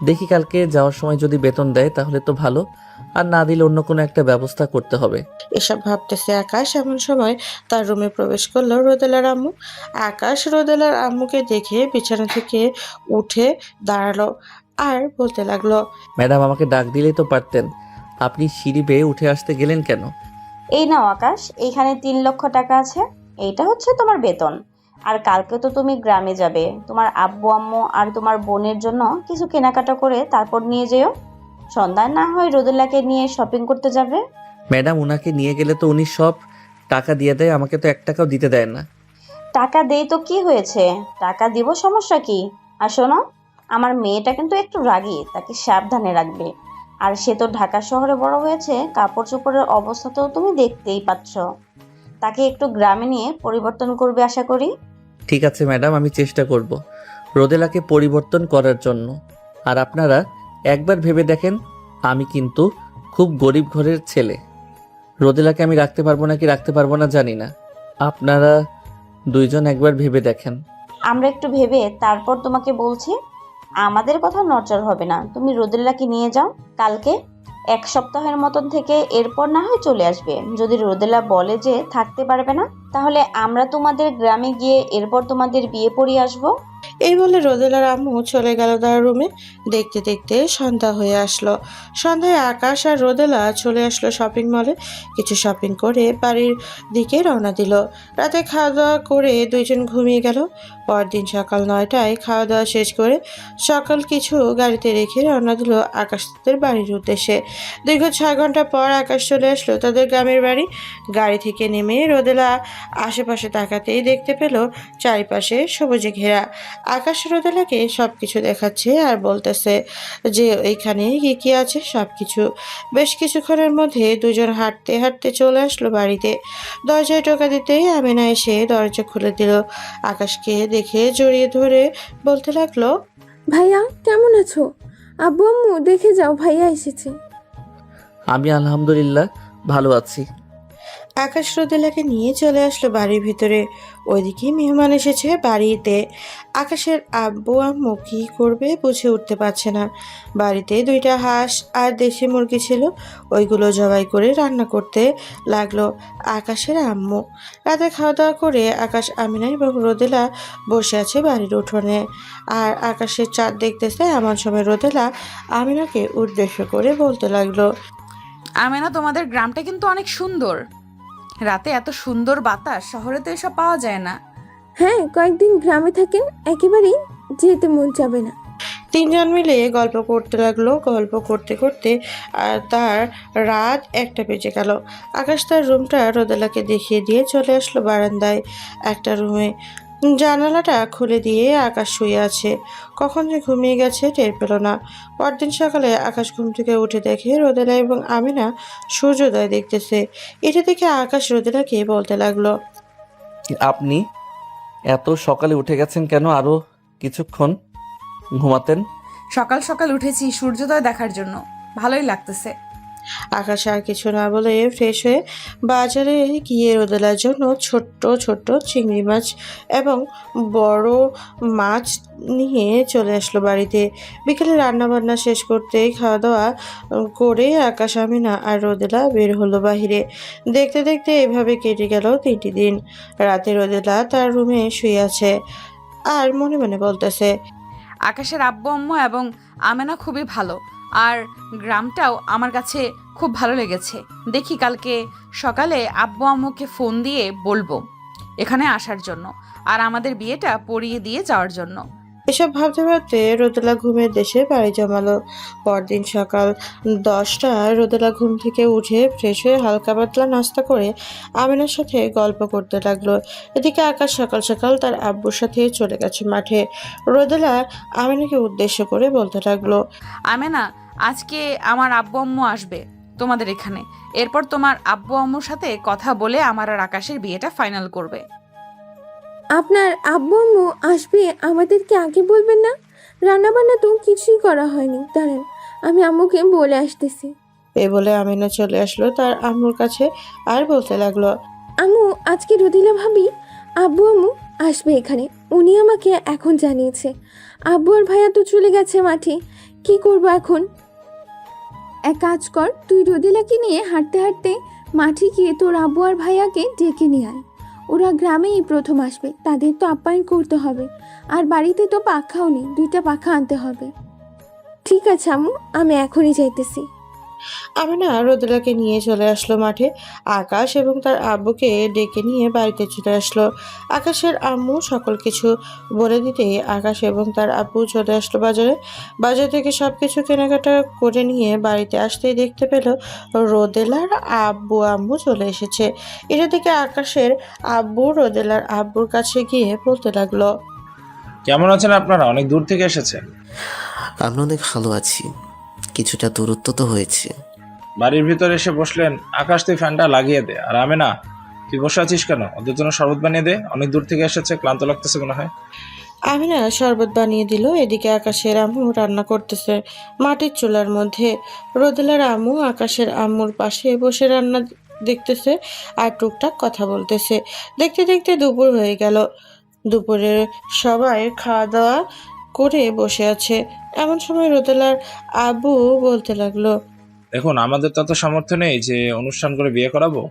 দেখি কালকে যাওয়ার সময় যদি বেতন দেয় তাহলে তো ভালো, আর না দিলে অন্য কোনো একটা ব্যবস্থা করতে হবে। এসব ভাবতেছে আকাশ, এমন সময় তার রুমে প্রবেশ করলো রোদেলার আম্মু। আকাশ রোদেলার আম্মুকে দেখে বিছানা থেকে উঠে দাঁড়ালো আর বলতে লাগলো, ম্যাডাম, আমাকে ডাক দিলেই তো পারতেন, আপনি সিঁড়ি বেয়ে উঠে আসতে গেলেন কেন? এই নাও আকাশ, এইখানে 3 লক্ষ টাকা আছে, এইটা হচ্ছে তোমার বেতন। আর কালকে তো তুমি গ্রামে যাবে, তোমার আব্বু আম্মু আর তোমার বোনের জন্য কিছু কেনাকাটা করে তারপর নিয়ে যেও। সন্ধ্যা না হয় রোদেলাকে নিয়ে শপিং করতে যাবে। ম্যাডাম, ওনাকে নিয়ে গেলে তো উনি সব টাকা দিয়ে দেয়, আমাকে তো 1 টাকাও দিতে দেয় না। টাকা দেই তো কি হয়েছে, টাকা দিব, সমস্যা কি? আর শোনো, আমার মেয়েটা কিন্তু একটু রাগী, তাকে সাবধানে রাখবে। আর সে তো ঢাকা শহরে বড় হয়েছে, কাপড় চোপড়ের অবস্থা তো তুমি দেখতেই পাচ্ছ। তাকে একটু গ্রামে নিয়ে পরিবর্তন করবে আশা করি। ঠিক আছে ম্যাডাম, আমি চেষ্টা করব রোদেলাকে পরিবর্তন করার জন্য। আর আপনারা একবার ভেবে দেখেন, আমি কিন্তু খুব গরিব ঘরের ছেলে। রোদেলাকে আমি রাখতে পারবো নাকি রাখতে পারবো না জানি না, আপনারা 2 জন একবার ভেবে দেখেন। আমরা একটু ভেবে তারপর তোমাকে বলছি। আমাদের কথা নড়চড় হবে না, তুমি রোদেলাকে নিয়ে যাও কালকে। এক সপ্তাহের মতন থেকে এরপর না হয় চলে আসবে। যদি রোদেলা বলে যে থাকতে পারবে না, তাহলে আমরা তোমাদের গ্রামে গিয়ে এরপর তোমাদের বিয়ে পড়িয়ে আসবো। এই বলে রোদেলার আম্মু চলে গেল তার রুমে। দেখতে দেখতে সন্ধ্যা হয়ে আসলো। সন্ধ্যায় আকাশ আর রোদেলা চলে আসলো শপিং মলে। কিছু শপিং করে বাড়ির দিকে রওনা দিল। রাতে খাওয়া দাওয়া করে দুইজন ঘুমিয়ে গেল। পরদিন সকাল 9টায় খাওয়া দাওয়া শেষ করে সকল কিছু গাড়িতে রেখে রওনা দিল আকাশদের বাড়ির উদ্দেশ্যে। দীর্ঘ 6 ঘন্টা পর আকাশ চলে আসলো তাদের গ্রামের বাড়ি। গাড়ি থেকে নেমে রোদেলা আশেপাশে তাকাতেই দেখতে পেল চারিপাশে সবুজে ঘেরা। আকাশ রোদেলাকে সবকিছু দেখাচ্ছে আর বলতেছে যে এইখানে কি কি আছে সবকিছু। বেশ কিছুক্ষণের মধ্যে দুজন হাঁটতে হাঁটতে চলে আসলো বাড়িতে। দরজায় টোকা দিতেই আমিনা এসে দরজা খুলে দিল। আকাশকে দেখে জড়িয়ে ধরে বলতে লাগলো, ভাইয়া কেমন আছো? আব্বু আম্মু দেখে যাও, ভাইয়া এসেছে। আমি আলহামদুলিল্লাহ ভালো আছি। আকাশ রোদেলাকে নিয়ে চলে আসলো বাড়ির ভিতরে। ওইদিকে মেহমান এসেছে বাড়িতে। আকাশের আব্বু আম্মু কি করবে বুঝে উঠতে পারছে না। বাড়িতে 2টা হাঁস আর দেশি মুরগি ছিল, ওইগুলো জবাই করে রান্না করতে লাগলো আকাশের আম্মু। রাতে খাওয়া দাওয়া করে আকাশ, আমিনা এবং রোদেলা বসে আছে বাড়ির উঠোনে আর আকাশের চাঁদ দেখতেছে। এমন সময় রোদেলা আমিনাকে উদ্দেশ্য করে বলতে লাগলো, আমেনা, তোমাদের গ্রামটা কিন্তু অনেক সুন্দর। রাতে এত সুন্দর বাতাস, শহরে তো এসব পাওয়া যায় না। হ্যাঁ, কয়েকদিন গ্রামে থাকেন, একেবারেই যেতে মন যাবে না। 3জন মিলে গল্প করতে লাগলো। গল্প করতে করতে তার রাত 1টা বেজে গেল। আকাশ তার রুমটা রোদেলাকে দেখিয়ে দিয়ে চলে আসলো বারান্দায় একটা রুমে। জানালাটা খুলে দিয়ে আকাশ শুয়ে আছে। কখন যে ঘুমিয়ে গেছে টের পেল না। পরদিন সকালে আকাশ ঘুম থেকে উঠে দেখে রোদেলা এবং আমিনা সূর্যোদয় দেখতেছে। এটা দেখে আকাশ রোদেলাকে বলতে লাগলো, আপনি এত সকালে উঠে গেছেন কেন? আরো কিছুক্ষণ ঘুমাতেন। সকাল সকাল উঠেছি সূর্যোদয় দেখার জন্য, ভালোই লাগতেছে। আকাশ আর কিছু না বলে ফ্রেশ হয়ে বাজারে গিয়ে রোদেলার জন্য ছোট্ট ছোট্ট চিংড়ি মাছ এবং বড় মাছ নিয়ে চলে আসলো বাড়িতে। বিকেলে রান্নাবান্না শেষ করতেই খাওয়া দাওয়া করে আকাশ, আমিনা আর রোদেলা বের হলো বাহিরে। দেখতে দেখতে এভাবে কেটে গেল 3টি দিন। রাতে রোদেলা তার রুমে শুয়ে আছে আর মনে মনে বলতেছে, আকাশের আব্বু আম্মু এবং আমেনা খুবই ভালো, আর গ্রামটাও আমার কাছে খুব ভালো লেগেছে। দেখি কালকে সকালে আব্বু আম্মুকে ফোন দিয়ে বলবো এখানে আসার জন্য আর আমাদের বিয়েটা পড়িয়ে দিয়ে যাওয়ার জন্য। এসব ভাবতে ভাবতে রোদেলা ঘুমের দেশে বাড়ি জমালো। পরদিন সকাল 10টায় রোদেলা ঘুম থেকে উঠে ফ্রেশ হয়ে হালকা পাতলা নাস্তা করে আমিনার সাথে গল্প করতে লাগলো। এদিকে আকাশ সকাল সকাল তার আব্বুর সাথে চলে গেছে মাঠে। রোদেলা আমিনাকে উদ্দেশ্য করে বলতে লাগলো, আমেনা, আজকে আমার আব্বু আম্মু আসবে তোমাদের এখানে। এরপর তোমার আব্বু আম্মুর সাথে কথা বলে আমার আর আকাশের বিয়েটা ফাইনাল করবে। আপনার আব্বু আম্মু আসবে, আমাদেরকে আগে বলবেন না? রান্নাবান্না তো কিছুই করা হয়নি, দাঁড়ান আমি আম্মুকে বলে আসতেছি। এই বলে আমিনা চলে আসলো তার আম্মুর কাছে আর বলতে লাগলো, আম্মু, আজকে রোদেলা ভাবি আব্বু আম্মু আসবে এখানে, উনি আমাকে এখন জানিয়েছে। আব্বু আর ভাইয়া তো চলে গেছে মাঠে, কি করব এখন? এক কাজ কর, তুই রোদেলাকে নিয়ে হাঁটতে হাঁটতে মাঠে গিয়ে তোর আব্বু আর ভাইয়াকে ডেকে নিয়ে আয়। ওরা গ্রামেই প্রথম আসবে, তাদের তো আপ্যায়ন করতে হবে। আর বাড়িতে তো পাখাও নেই, 2টা পাখা আনতে হবে। ঠিক আছে আম্মু, আমি এখনই যাইতেছি। আমিনা রোদেলাকে নিয়ে চলে আসলো মাঠে। আকাশ এবং তার আব্বুকে ডেকে নিয়ে বাড়িতে চলে আসলো। আকাশের আম্মু সকল কিছু বলে দিতে আকাশ এবং তার আব্বু চলে আসলো বাজারে। বাজার থেকে সব কিছু কেনাকাটা করে নিয়ে বাড়িতে আসতেই দেখতে পেল রোদেলার আব্বু আম্মু চলে এসেছে। এটা থেকে আকাশের আব্বু রোদেলার আব্বুর কাছে গিয়ে বলতে লাগলো, কেমন আছেন আপনারা? অনেক দূর থেকে এসেছেন। আমরা অনেক ভালো আছি, কিছুটা দূরত্ব তো হয়েছে। বাড়ির ভিতরে এসে বসলেন। আকাশ, তুই ফ্যানটা লাগিয়ে দে। আর আমেনা, তুই বসে আছিস কেন? ওদের জন্য শরবত বানিয়ে দে, অনেক দূর থেকে এসেছে, ক্লান্ত লাগতেছে মনে হয়। আমিনা শরবত বানিয়ে দিল। এদিকে আকাশের আম্মু রান্না করতেছে মাটির চুলার মধ্যে। রোদেলার আম্মু আকাশের আম্মুর পাশে বসে রান্না দেখতেছে আর টুকটাক কথা বলতেছে। দেখতে দেখতে দুপুর হয়ে গেল। দুপুরে সবাই খাওয়া দাওয়া করে বসে আছে। এমন সময় রোদেলার আব্বু বলতে লাগলো, দেখুন, আমাদের তত সামর্থ্য নেই যে অনুষ্ঠান করে বিয়ে করাবো।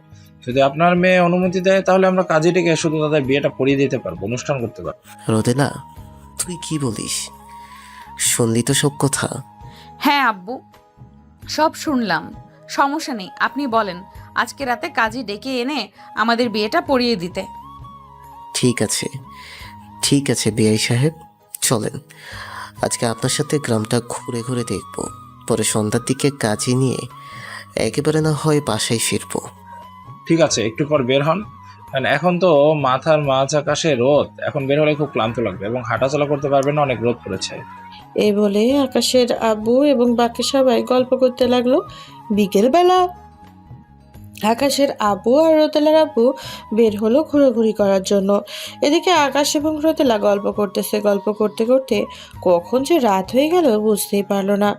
যদি আপনার মেয়ে অনুমতি দেয় তাহলে আমরা কাজী ডেকে শুধু তাদের বিয়েটা পড়িয়ে দিতে পারবো, অনুষ্ঠান করতে পারবো। রোদেলা, তুই কি বলিস? শুনলি তো সব কথা? হ্যাঁ আব্বু, সব শুনলাম, সমস্যা নেই। আপনি বলেন আজকে রাতে কাজী ডেকে এনে আমাদের বিয়েটা পড়িয়ে দিতে। ঠিক আছে, ঠিক আছে বিআই সাহেব, চলেন আজকে আপনার সাথে গ্রামটা ঘুরে ঘুরে দেখব। পরে সন্ধ্যার দিকে কাজে নিয়ে একেবারে না হয় বাসায় ফিরবো। ঠিক আছে, একটু পর বের হন, কারণ এখন তো মাথার মাঝ আকাশে রোদ। এখন বের হলে খুব ক্লান্ত লাগবে এবং হাঁটাচলা করতে পারবেন না, অনেক রোদ পড়েছে। এই বলে আকাশের আব্বু এবং বাকি সবাই গল্প করতে লাগলো। বিকেলবেলা আকাশের আব্বু আর রোদেলার আব্বু বের হলো ঘোরাঘুরি করার জন্য। এদিকে আকাশ এবং রোদেলা গল্প করতে করতে কখন যে রাত হয়ে গেল বুঝতেই পারলো না।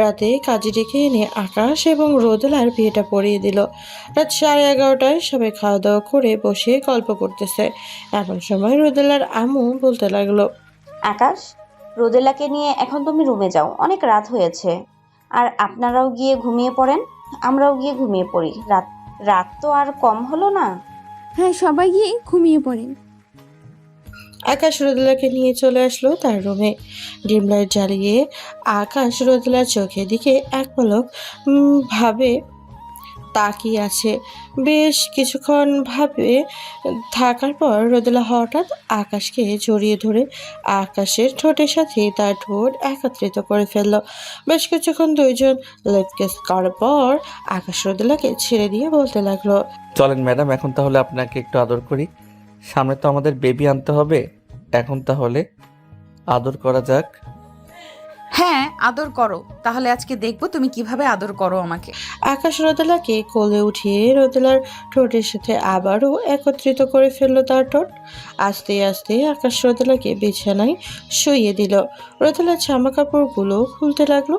রাতে কাজী ডেকে এনে আকাশ এবং রোদেলার বিয়েটা পড়িয়ে দিল। রাত 11:30টায় সবাই খাওয়া দাওয়া করে বসে গল্প করতেছে। এমন সময় রোদেলার আম্মু বলতে লাগলো, আকাশ, রোদেলাকে নিয়ে এখন তুমি রুমে যাও, অনেক রাত হয়েছে। আর আপনারাও গিয়ে ঘুমিয়ে পড়েন, আমরাও গিয়ে ঘুমিয়ে পড়ি। রাত তো আর কম হলো না। হ্যাঁ, সবাই গিয়ে ঘুমিয়ে পড়েন। আকাশ রোদেলাকে নিয়ে চলে আসলো তার রুমে। ডিম লাইট জ্বালিয়ে আকাশ রোদেলার চোখের দিকে এক পলক ভাবে তাকিয়ে আছে। বেশ কিছুক্ষণ ভাবে থাকার পর রোদেলা হঠাৎ আকাশকে জড়িয়ে ধরে আকাশের ঠোঁটের সাথে তার ঠোঁট একত্রিত করে ফেললো। বেশ কিছুক্ষণ দুইজন লিপ কিস করার পর আকাশ রোদেলাকে ছেড়ে দিয়ে বলতে লাগলো, চলেন ম্যাডাম, এখন তাহলে আপনাকে একটু আদর করি। সামনে তো আমাদের বেবি আনতে হবে, এখন তাহলে আদর করা যাক। হ্যাঁ, আদর করো। তাহলে আজকে দেখবো তুমি কিভাবে আদর করো আমাকে। আকাশ রোদেলাকে কোলে উঠিয়ে রোদেলার ঠোঁটের সাথে আবারও একত্রিত করে ফেললো তার ঠোঁট। আস্তে আস্তে আকাশ রোদেলাকে বিছানায় শুইয়ে দিল। রোদেলার জামা কাপড়গুলো খুলতে লাগলো।